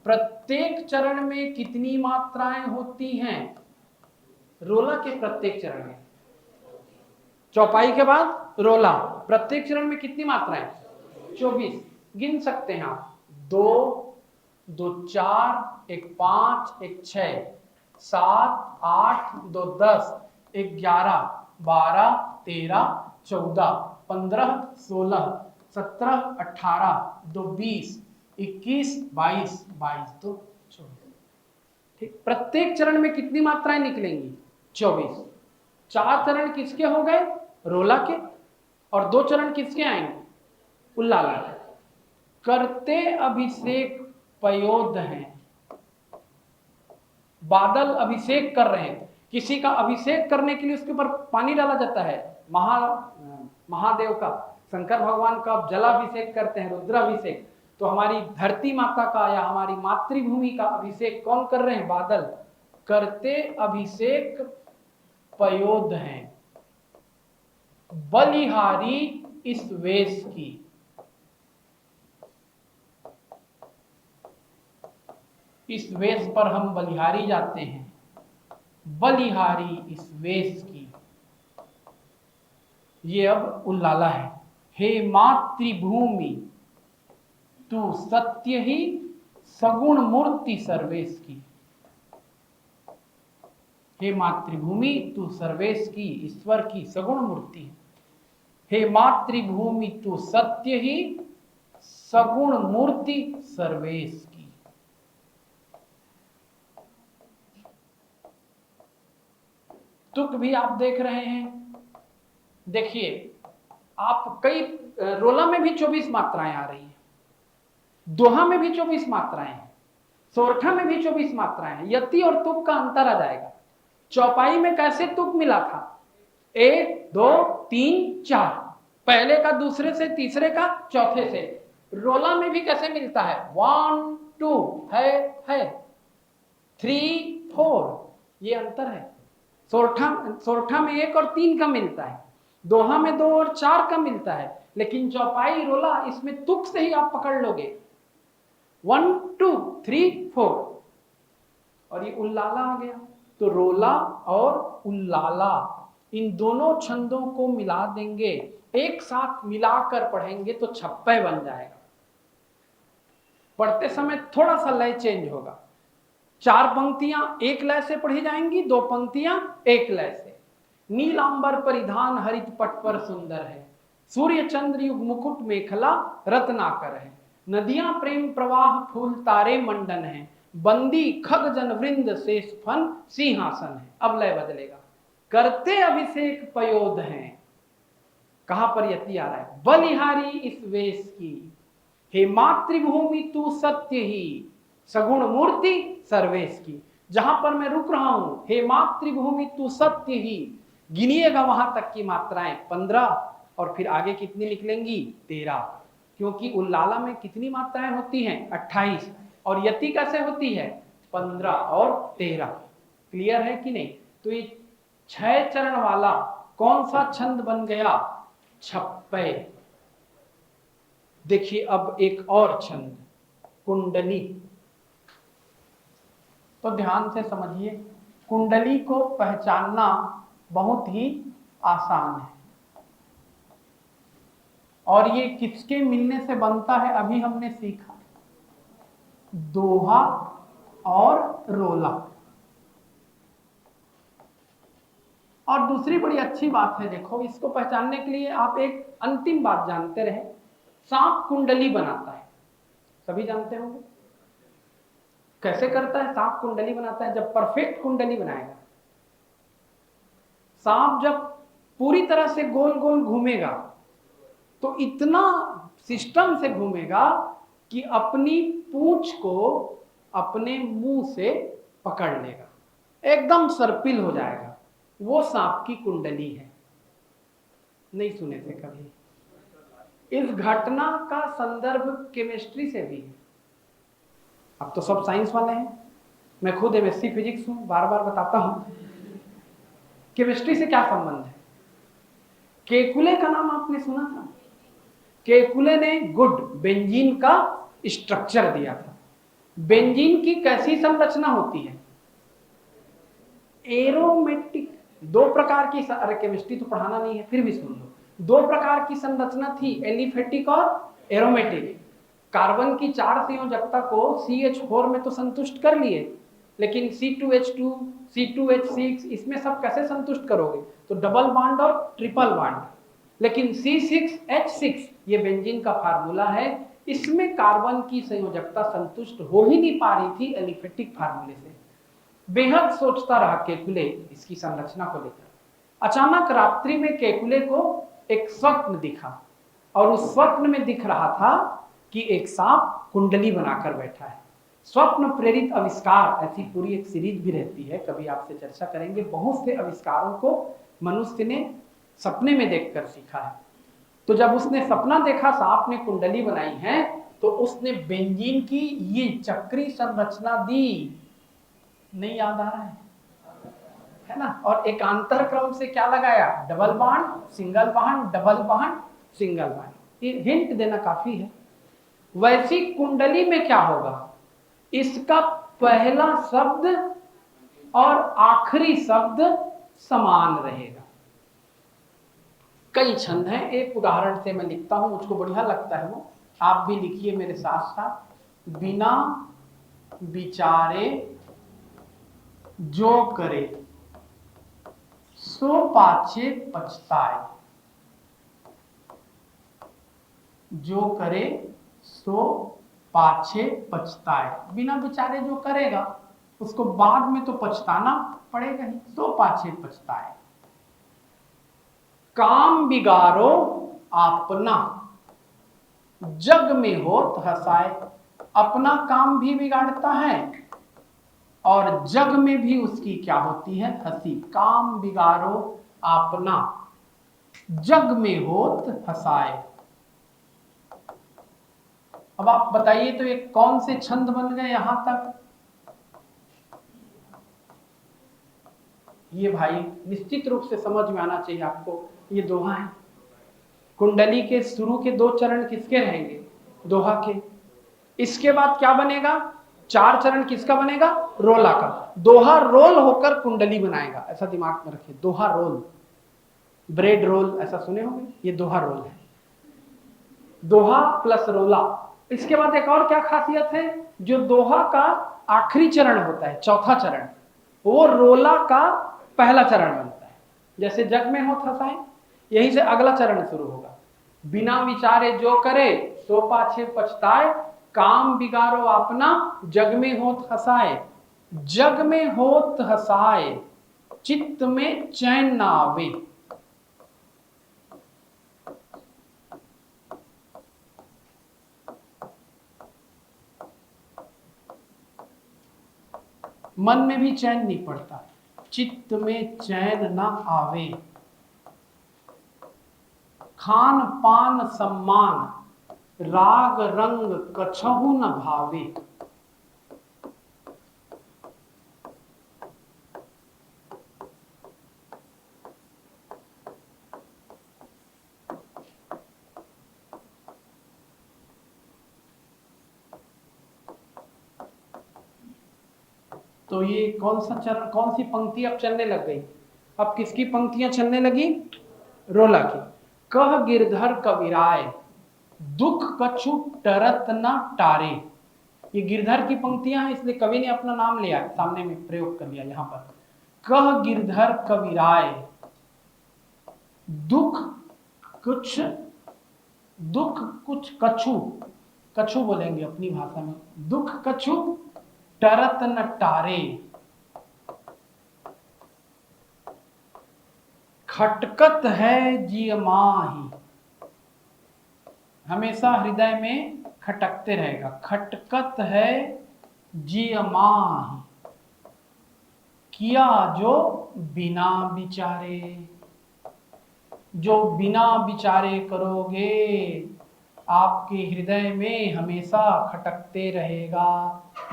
प्रत्येक चरण में कितनी मात्राएं होती हैं रोला के? प्रत्येक चरण में, चौपाई के बाद रोला, प्रत्येक चरण में कितनी मात्राएं? 24। गिन सकते हैं आप, 2 2 4, 1 5, 1 6, 7 8, 2 10, 11 12 13 14 15 16 17 18, 2 20, 21 22 22 2 24। ठीक, प्रत्येक चरण में कितनी मात्राएं निकलेंगी? 24। 4 चरण किसके हो गए? रोला के। और 2 चरण किसके आएंगे? उल्लाला के। करते अभिषेक पयोध हैं, बादल अभिषेक कर रहे हैं। किसी का अभिषेक करने के लिए उसके ऊपर पानी डाला जाता है। महादेव का, शंकर भगवान का जलाभिषेक करते हैं, रुद्राभिषेक। तो हमारी धरती माता का या हमारी मातृभूमि का अभिषेक कौन कर रहे हैं? बादल। करते अभिषेक पयोध हैं, बलिहारी इस वेश की। इस वेश पर हम बलिहारी जाते हैं, बलिहारी इस वेश की। ये अब उल्लाला है। हे मातृभूमि तू सत्य ही सगुण मूर्ति सर्वेश की। हे मातृभूमि तू सर्वेश की, ईश्वर की सगुण मूर्ति है। हे मातृभूमि तू सत्य ही सगुण मूर्ति सर्वेश की। तुक भी आप देख रहे हैं। देखिए आप, कई रोला में भी 24 मात्राएं आ रही हैं, दोहा में भी 24 मात्राएं हैं, सोरठा में भी 24 मात्राएं हैं। यति और तुक का अंतर आ जाएगा। चौपाई में कैसे तुक मिला था? 1 2 3 4, पहले का दूसरे से, तीसरे का चौथे से। रोला में भी कैसे मिलता है? 1 2 है 3 4, ये अंतर है। सोरठा में 1 और 3 का मिलता है, दोहा में 2 और 4 का मिलता है। लेकिन चौपाई रोला, इसमें तुक से ही आप पकड़ लोगे 1 2 3 4। और ये उल्लाला आ गया। तो रोला और उल्लाला, इन दोनों छंदों को मिला देंगे, एक साथ मिलाकर पढ़ेंगे तो छप्पे बन जाएगा। पढ़ते समय थोड़ा सा लय चेंज होगा। 4 पंक्तियां एक लय से पढ़ी जाएंगी, 2 पंक्तियां एक लय से। नीलांबर परिधान हरित पट पर सुंदर है, सूर्य चंद्र युग मुकुट मेखला रत्नाकर है। नदियां प्रेम प्रवाह फूल तारे मंडन है, बंदी खग जन वृंद शेष फन सिंहासन है। अब लय बदलेगा। करते अभिषेक पयोध हैं, कहां पर यति आ रहा है? बलिहारी इस वेश की। हे मातृभूमि तू सत्य ही सगुण मूर्ति सर्वेश की। जहां पर मैं रुक रहा हूं, हे मातृभूमि तू सत्य ही, गिनिएगा वहां तक की मात्राएं 15, और फिर आगे कितनी निकलेंगी? 13। क्योंकि उल्लाला में कितनी मात्राएं होती हैं? 28। और यति कैसे होती है? 15 और 13। क्लियर है कि नहीं? तो ये 6 चरण वाला कौन सा छंद बन गया? छप्पे। देखिए अब एक और छंद, कुंडली। तो ध्यान से समझिए, कुंडली को पहचानना बहुत ही आसान है। और ये किसके मिलने से बनता है? अभी हमने सीखा, दोहा और रोला। और दूसरी बड़ी अच्छी बात है, देखो इसको पहचानने के लिए आप एक अंतिम बात जानते रहे, सांप कुंडली बनाता है, सभी जानते होंगे कैसे करता है। सांप कुंडली बनाता है जब परफेक्ट कुंडली बनाएगा, सांप जब पूरी तरह से गोल गोल घूमेगा तो इतना सिस्टम से घूमेगा कि अपनी पूंछ को अपने मुंह से पकड़ लेगा, एकदम सर्पिल हो जाएगा। वो सांप की कुंडली है। नहीं सुने थे कभी? इस घटना का संदर्भ केमिस्ट्री से भी है। अब तो सब साइंस वाले हैं, मैं खुद एमएससी फिजिक्स हूं, बार बार बताता हूं। केमिस्ट्री से क्या संबंध है? केकुले का नाम आपने सुना था? केकुले ने गुड बेंजीन का स्ट्रक्चर दिया था। बेंजीन की कैसी संरचना होती है? एरोमेटिक। दो प्रकार की, अरे केमिस्ट्री तो पढ़ाना नहीं है फिर भी सुन लो, दो प्रकार की संरचना थी, एलिफेटिक और एरोमेटिक। कार्बन की 4 संयोजकता को CH4 में तो संतुष्ट कर लिए, लेकिन C2H2, C2H6 इसमें सब कैसे संतुष्ट करोगे? तो डबल बॉन्ड और ट्रिपल बॉन्ड। लेकिन C6H6 ये बेंजीन का फार्मूला है, इसमें कार्बन की संयोजकता संतुष्ट हो ही नहीं पा रही थी एलिफेटिक फार्मूले से। बेहद सोचता रहा केकुले इसकी संरचना को लेकर। अचानक रात्रि में केकुले को एक स्वप्न दिखा, और उस स्वप्न में दिख रहा था कि एक सांप कुंडली बनाकर बैठा है। स्वप्न प्रेरित आविष्कार, ऐसी पूरी एक सीरीज भी रहती है, कभी आपसे चर्चा करेंगे। बहुत से आविष्कारों को मनुष्य ने सपने में देखकर सीखा है। तो जब उसने सपना देखा सांप ने कुंडली बनाई है, तो उसने बेंजीन की ये चक्री संरचना दी। नहीं याद आ रहा है ना? और एकांतर क्रम से क्या लगाया? Double bond single bond, double bond single bond. ये हिंट देना काफी है। वैसी कुंडली में क्या होगा? इसका पहला शब्द और आखिरी शब्द समान रहेगा। कई छंद हैं, एक उदाहरण से मैं लिखता हूं, मुझको बढ़िया लगता है वो, आप भी लिखिए मेरे साथ साथ। बिना विचारे जो करे सो पाछे पछताए, जो करे सो पाछे पछताए। बिना विचारे जो करेगा उसको बाद में तो पछताना पड़ेगा ही, सो पाछे पछताए। काम बिगाड़ो अपना, जग में होत हंसाए। अपना काम भी बिगाड़ता है और जग में भी उसकी क्या होती है? हंसी। काम बिगाड़ो अपना, जग में होत हंसाए। अब आप बताइए तो ये कौन से छंद बन गए यहां तक? ये भाई निश्चित रूप से समझ में आना चाहिए आपको, ये दोहा है। कुंडली के शुरू के 2 चरण किसके रहेंगे? दोहा के। इसके बाद क्या बनेगा? 4 चरण किसका बनेगा? रोला का। दोहा रोल होकर कुंडली बनाएगा, ऐसा दिमाग में रखिए। दोहा रोल, ब्रेड रोल ऐसा सुने होंगे, ये दोहा रोल है। दोहा प्लस रोला। इसके बाद एक और क्या खासियत है? जो दोहा का आखिरी चरण होता है, चौथा चरण, वो रोला का पहला चरण बनता है। जैसे जग में हो हंसाए, यहीं से अगला चरण शुरू होगा। बिना विचारे जो करे सो पाछे पछताए। काम बिगाड़ो अपना, जग में होत हंसाए। जग में होत हंसाए, चित्त में चैन ना आवे। मन में भी चैन नहीं पड़ता, चित्त में चैन ना आवे। खान पान सम्मान, राग रंग कछहु न भावे। तो ये कौन सा चरण, कौन सी पंक्ति अब चलने लग गई? अब किसकी पंक्तियां चलने लगी? रोला की। कह गिरधर कविराय, दुख कछु टरत न टारे। ये गिरधर की पंक्तियां हैं, इसलिए कवि ने अपना नाम लिया, सामने में प्रयोग कर लिया यहाँ पर। कह गिरधर कविराय दुख कुछ कछु, कछु बोलेंगे अपनी भाषा में, दुख कछु टरत न टारे, खटकत है जिय माही, हमेशा हृदय में खटकते रहेगा, खटकत है जिय माही, किया जो बिना विचारे, जो बिना विचारे करोगे आपके हृदय में हमेशा खटकते रहेगा।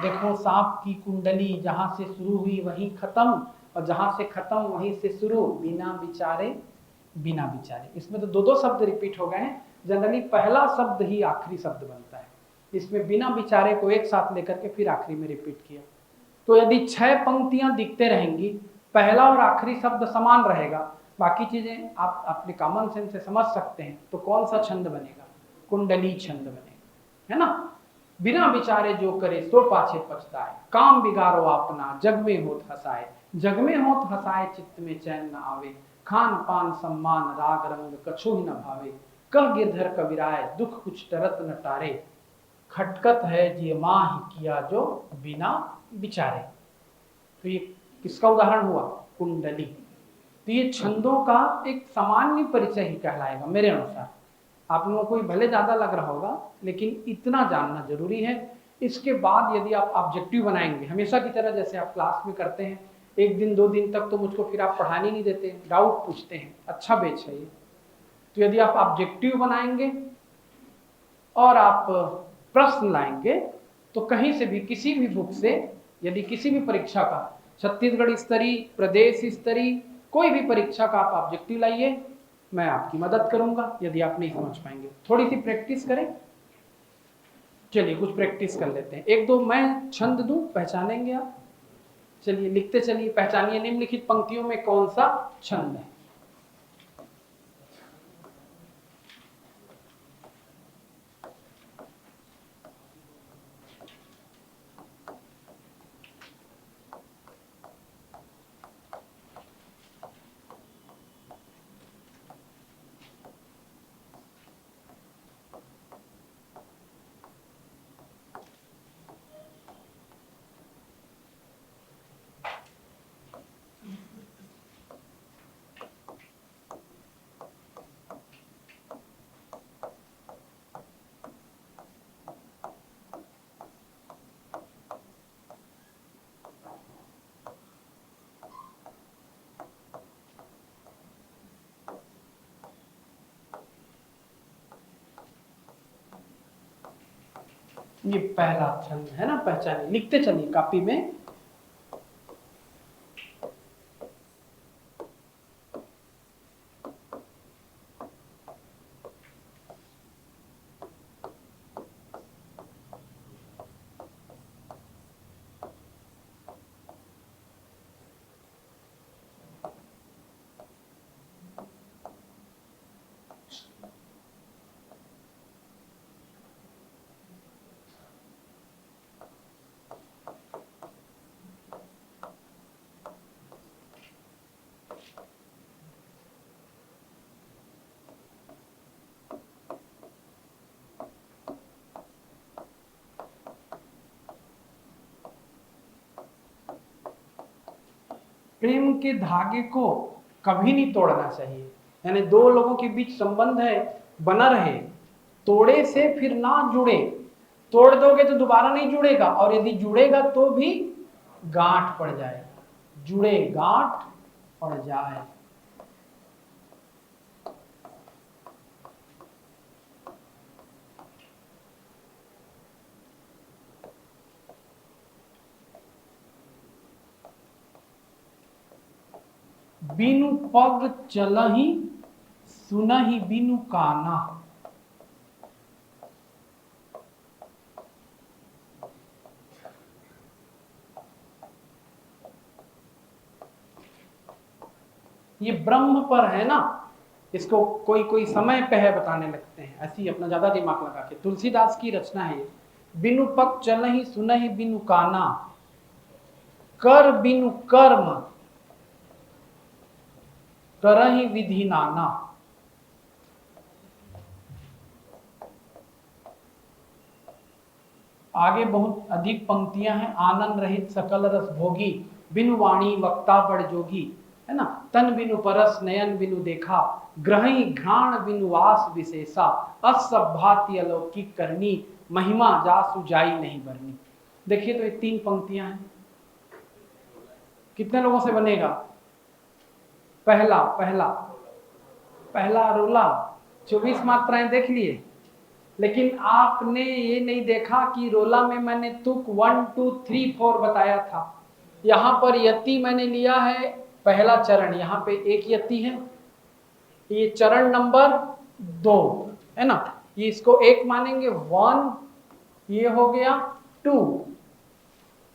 देखो सांप की कुंडली जहां से शुरू हुई वहीं खत्म, और जहां से खत्म वहीं से शुरू, बिना विचारे बिना विचारे। इसमें तो दो शब्द रिपीट हो गए हैं, जनरली पहला शब्द ही आखिरी शब्द बनता है, इसमें बिना विचारे को एक साथ लेकर के फिर आखिरी में रिपीट किया। तो यदि 6 पंक्तियां दिखते रहेंगी, पहला और आखिरी शब्द समान रहेगा, बाकी चीजें आप अपने कॉमन सेंस से समझ सकते हैं, तो कौन सा छंद बनेगा? कुंडली छंद बनेगा, है ना। बिना विचारे जो करे सो पाछे पछताए, काम बिगाड़ो अपना जग में होत हसाए, जग में होत हसाए चित्त में चैन न आवे, खान पान सम्मान राग रंग कछु ही न भावे, कह गिरधर कविराय दुख कुछ टरत न टारे, खटकत है जिय माही किया जो बिना विचारे। तो ये किसका उदाहरण हुआ? कुंडली। तो ये छंदों का एक सामान्य परिचय ही कहलाएगा मेरे अनुसार। आप लोगों को भले ज्यादा लग रहा होगा, लेकिन इतना जानना जरूरी है। इसके बाद यदि आप ऑब्जेक्टिव बनाएंगे, हमेशा की तरह जैसे आप क्लास में करते हैं, 1 दिन 2 दिन तक तो मुझको फिर आप पढ़ाने नहीं देते, डाउट पूछते हैं, अच्छा बैच है ये। तो यदि आप ऑब्जेक्टिव बनाएंगे और आप प्रश्न लाएंगे, तो कहीं से भी किसी भी बुक से, यदि किसी भी परीक्षा का, छत्तीसगढ़ स्तरीय, प्रदेश स्तरीय, कोई भी परीक्षा का आप ऑब्जेक्टिव लाइए, मैं आपकी मदद करूंगा। यदि आप नहीं समझ पाएंगे, थोड़ी सी प्रैक्टिस करें। चलिए कुछ प्रैक्टिस कर लेते हैं। 1-2 मैं छंद दूं, पहचानेंगे आप। चलिए लिखते चलिए, पहचानिए निम्नलिखित पंक्तियों में कौन सा छंद है। ये पहला छंद है ना, पहचानिए, लिखते चलिए कॉपी में। प्रेम के धागे को कभी नहीं तोड़ना चाहिए, यानी 2 लोगों के बीच संबंध है, बना रहे, तोड़े से फिर ना जुड़े। तोड़ दोगे तो दोबारा नहीं जुड़ेगा, और यदि जुड़ेगा तो भी गांठ पड़ जाएगा, जुड़े गांठ पड़ जाए। बिनु पग चलहि सुनहि बिनु काना, ये ब्रह्म पर है ना, इसको कोई कोई समय पे है बताने लगते हैं, ऐसी अपना ज्यादा दिमाग लगा के। तुलसीदास की रचना है ये, बिनु पग चलहि सुनहि बिनु काना, कर बिनु कर्म करहि विधि नाना। आगे बहुत अधिक पंक्तियां हैं। आनंद रहित सकल रस भोगी, बिनु वाणी वक्ता बड़ जोगी, है ना। तन बिनु परस नयन बिनु देखा, ग्रही घ्राण बिनु वास विशेषा, असभ्भाति अलौकिक करनी, महिमा जासु जाई नहीं बरनी। देखिए तो ये 3 पंक्तियां हैं, कितने लोगों से बनेगा? पहला पहला पहला रोला 24 मात्राएं देख लिए, लेकिन आपने ये नहीं देखा कि रोला में मैंने तुक 1 2 3 4 बताया था। यहाँ पर यति मैंने लिया है पहला चरण, यहाँ पे एक यति है, ये चरण नंबर 2 है ना, ये इसको 1 मानेंगे 1, ये हो गया 2,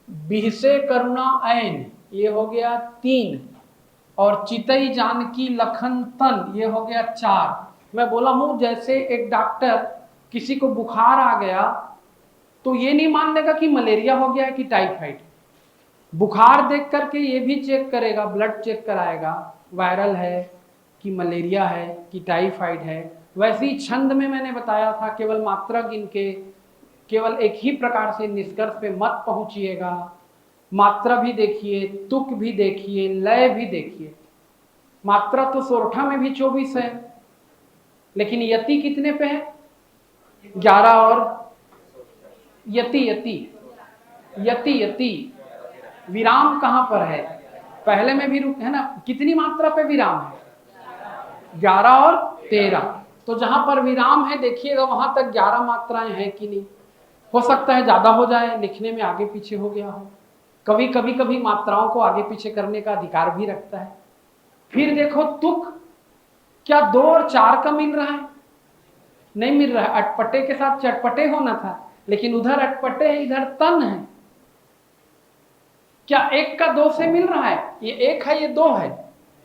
बिहसे करुणा ऐन ये हो गया 3, और चितई जानकी लखन तन ये हो गया 4। मैं बोला हूं जैसे एक डॉक्टर किसी को बुखार आ गया तो ये नहीं मान लेगा कि मलेरिया हो गया है कि टाइफाइड, बुखार देख करके ये भी चेक करेगा, ब्लड चेक कराएगा वायरल है कि मलेरिया है कि टाइफाइड है। वैसे ही छंद में मैंने बताया था केवल मात्रा गिन के केवल एक ही प्रकार से निष्कर्ष पे मत पहुंचिएगा, मात्रा भी देखिए, तुक भी देखिए, लय भी देखिए। मात्रा तो सोरठा में भी 24 है, लेकिन यति कितने पे है? 11 और यति यति यति यति विराम कहां पर है? पहले में भी रुक है ना, कितनी मात्रा पे विराम है? 11 और 13। तो जहां पर विराम है देखिएगा वहां तक 11 मात्राएं हैं कि नहीं। हो सकता है ज्यादा हो जाए, लिखने में आगे पीछे हो गया हो, कभी मात्राओं को आगे पीछे करने का अधिकार भी रखता है। फिर देखो तुक, क्या 2 और 4 का मिल रहा है? नहीं मिल रहा है, अटपटे के साथ चटपटे होना था, लेकिन उधर अटपटे है इधर तन है। क्या 1 का 2 से मिल रहा है? ये 1 है ये 2 है।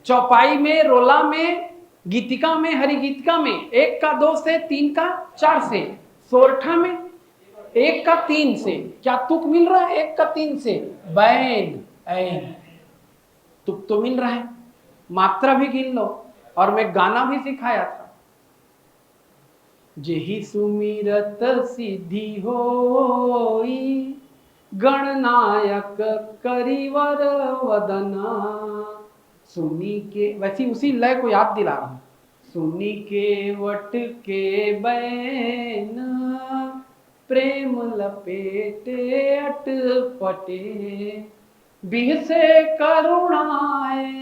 चौपाई में, रोला में, गीतिका में, हरिगीतिका में 1 का 2 से, 3 का 4 से, सोरठा में 1 का 3 से। क्या तुक मिल रहा है 1 का 3 से? बैन ऐन तुक तो मिल रहा है, मात्रा भी गिन लो। और मैं गाना भी सिखाया था, जेहि सुमिरत सिद्धि होई, गणनायक करिवर वदना, सुनी के, वैसी उसी लय को याद दिला रहा हूं। सुनी के वट के बैन, प्रेम लपेटे अटपटे, बिहसे करुणाएन,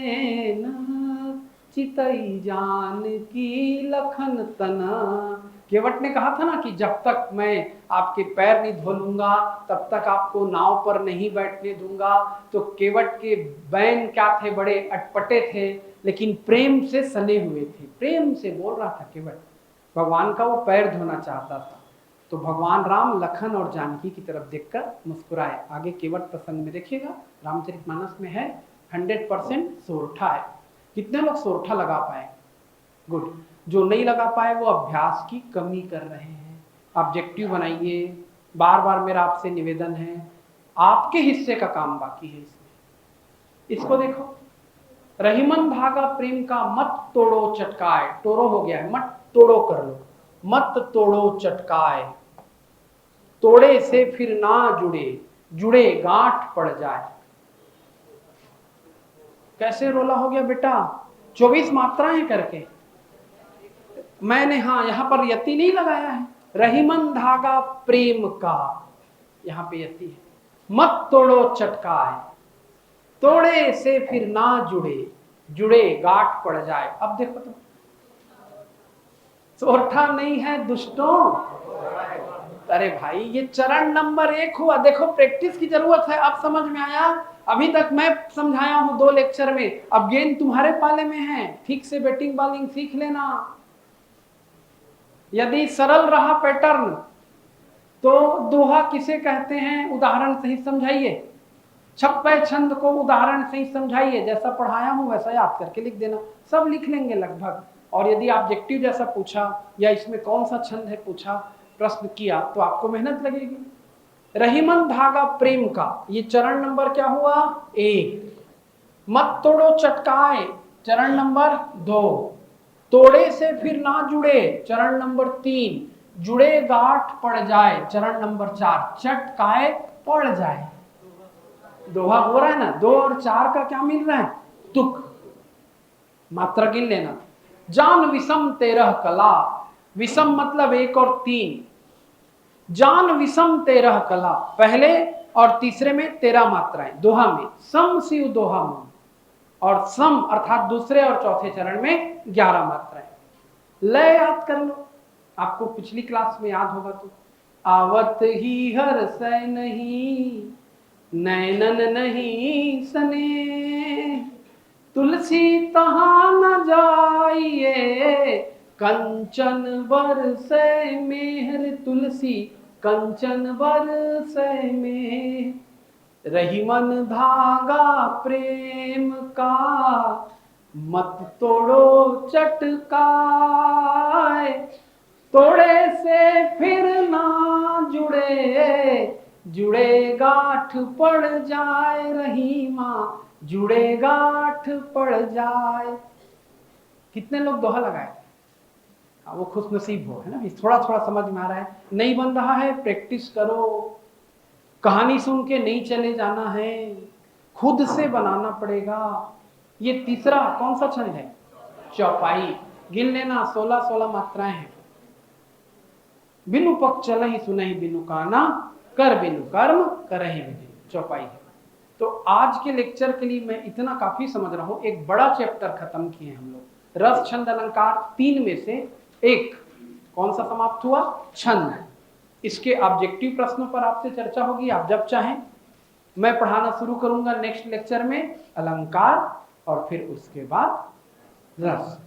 चितई जान की लखन तना। केवट ने कहा था ना कि जब तक मैं आपके पैर नहीं धो लूंगा तब तक आपको नाव पर नहीं बैठने दूंगा। तो केवट के बैन क्या थे? बड़े अटपटे थे, लेकिन प्रेम से सने हुए थे। प्रेम से बोल रहा था केवट, भगवान का वो पैर धोना चाहता था। तो भगवान राम लखन और जानकी की तरफ देखकर मुस्कुराए। आगे केवट प्रसंग में देखिएगा, रामचरितमानस में है 100% सोरठा है। कितने लोग सोरठा लगा पाए? गुड। जो नहीं लगा पाए वो अभ्यास की कमी कर रहे हैं। ऑब्जेक्टिव बनाइए। बार बार मेरा आपसे निवेदन है, आपके हिस्से का काम बाकी है इसमें। इसको देखो, रहीमन धागा प्रेम का मत तोड़ो चटकाए, टोरो हो गया है, मत तोड़ो कर लो, मत तोड़ो चटकाए, तोड़े से फिर ना जुड़े, जुड़े गांठ पड़ जाए। कैसे रोला हो गया बेटा? 24 मात्राएं करके मैंने, हाँ यहां पर यति नहीं लगाया है, रहीमन धागा प्रेम का, यहां पे यति है। मत तोड़ो चटकाए, तोड़े से फिर ना जुड़े, जुड़े गांठ पड़ जाए। अब देखो तो सोरठा नहीं है दुष्टों। अरे भाई ये चरण नंबर 1 हुआ। देखो प्रैक्टिस की जरूरत है। अब समझ में आया? अभी तक मैं समझाया हूं 2 लेक्चर में, अब गेंद तुम्हारे पाले में है। ठीक से बैटिंग बॉलिंग सीख लेना। यदि सरल रहा पैटर्न तो दोहा किसे कहते हैं उदाहरण सहित समझाइए। छप्पे छंद को उदाहरण सहित समझाइए। जैसा पढ़ाया हूं वैसा याद करके लिख देना, सब लिख लेंगे लगभग। और यदि ऑब्जेक्टिव जैसा पूछा या इसमें कौन सा छंद है पूछा, प्रश्न किया, तो आपको मेहनत लगेगी। रहीमन धागा प्रेम का, ये चरण नंबर क्या हुआ? 1। मत तोड़ो चटकाए, चरण नंबर 2। तोड़े से फिर ना जुड़े, चरण नंबर 3। जुड़े गांठ पड़ जाए, चरण नंबर 4। चटकाए पड़ जाए, दोहा हो रहा है ना। 2 और 4 का क्या मिल रहा है? तुक। मात्रा गिन लेना। जान विषम 13 कला, विषम मतलब 1 और 3। जान विषम 13 कला, पहले और तीसरे में 13 मात्राएं दोहा में। सम शिव दोहा में, और सम अर्थात दूसरे और चौथे चरण में 11 मात्राएं। लय याद कर लो, आपको पिछली क्लास में याद होगा तो। आवत ही हर सै नहीं, नैनन नहीं सने, तुलसी तहां न जाइए, कंचन बरसै मेहर, तुलसी कंचन बरसै मेहर। रहीमन धागा प्रेम का, मत तोड़ो चटकाए, तोड़े से फिर ना जुड़े, जुड़े गांठ पड़ जाए, रहीमा जुड़े गांठ पड़ जाए। कितने लोग दोहा लगाए? वो खुश नसीब हो, है ना। थोड़ा थोड़ा समझ में आ रहा है, नहीं बन रहा है, प्रैक्टिस करो। कहानी सुन के नहीं चले जाना है, खुद से बनाना पड़ेगा। ये तीसरा कौन सा छंद है? चौपाई। गिन लेना, 16-16 मात्राएं हैं। बिनु पक चलहि सुनहि बिनु काना, कर बिनु कर्म करहि विधि, चौपाई है। तो आज के लेक्चर के लिए मैं इतना काफी समझ रहा हूं। एक बड़ा चैप्टर खत्म किए हम लोग। रस छंद अलंकार 3 में से 1 कौन सा समाप्त हुआ? छंद। इसके ऑब्जेक्टिव प्रश्नों पर आपसे चर्चा होगी, आप जब चाहें। मैं पढ़ाना शुरू करूंगा नेक्स्ट लेक्चर में अलंकार, और फिर उसके बाद रस।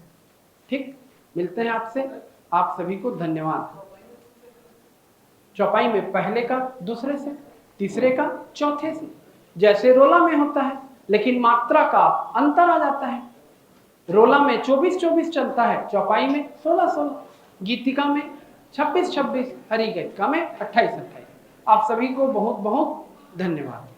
ठीक, मिलते हैं आपसे। आप सभी को धन्यवाद। चौपाई में पहले का दूसरे से, तीसरे का चौथे से, जैसे रोला में होता है, लेकिन मात्रा का अंतर आ जाता है। रोला में 24-24 चलता है, चौपाई में 16-16, गीतिका में 26-26, हरिगीतिका में 28-28। आप सभी को बहुत बहुत धन्यवाद।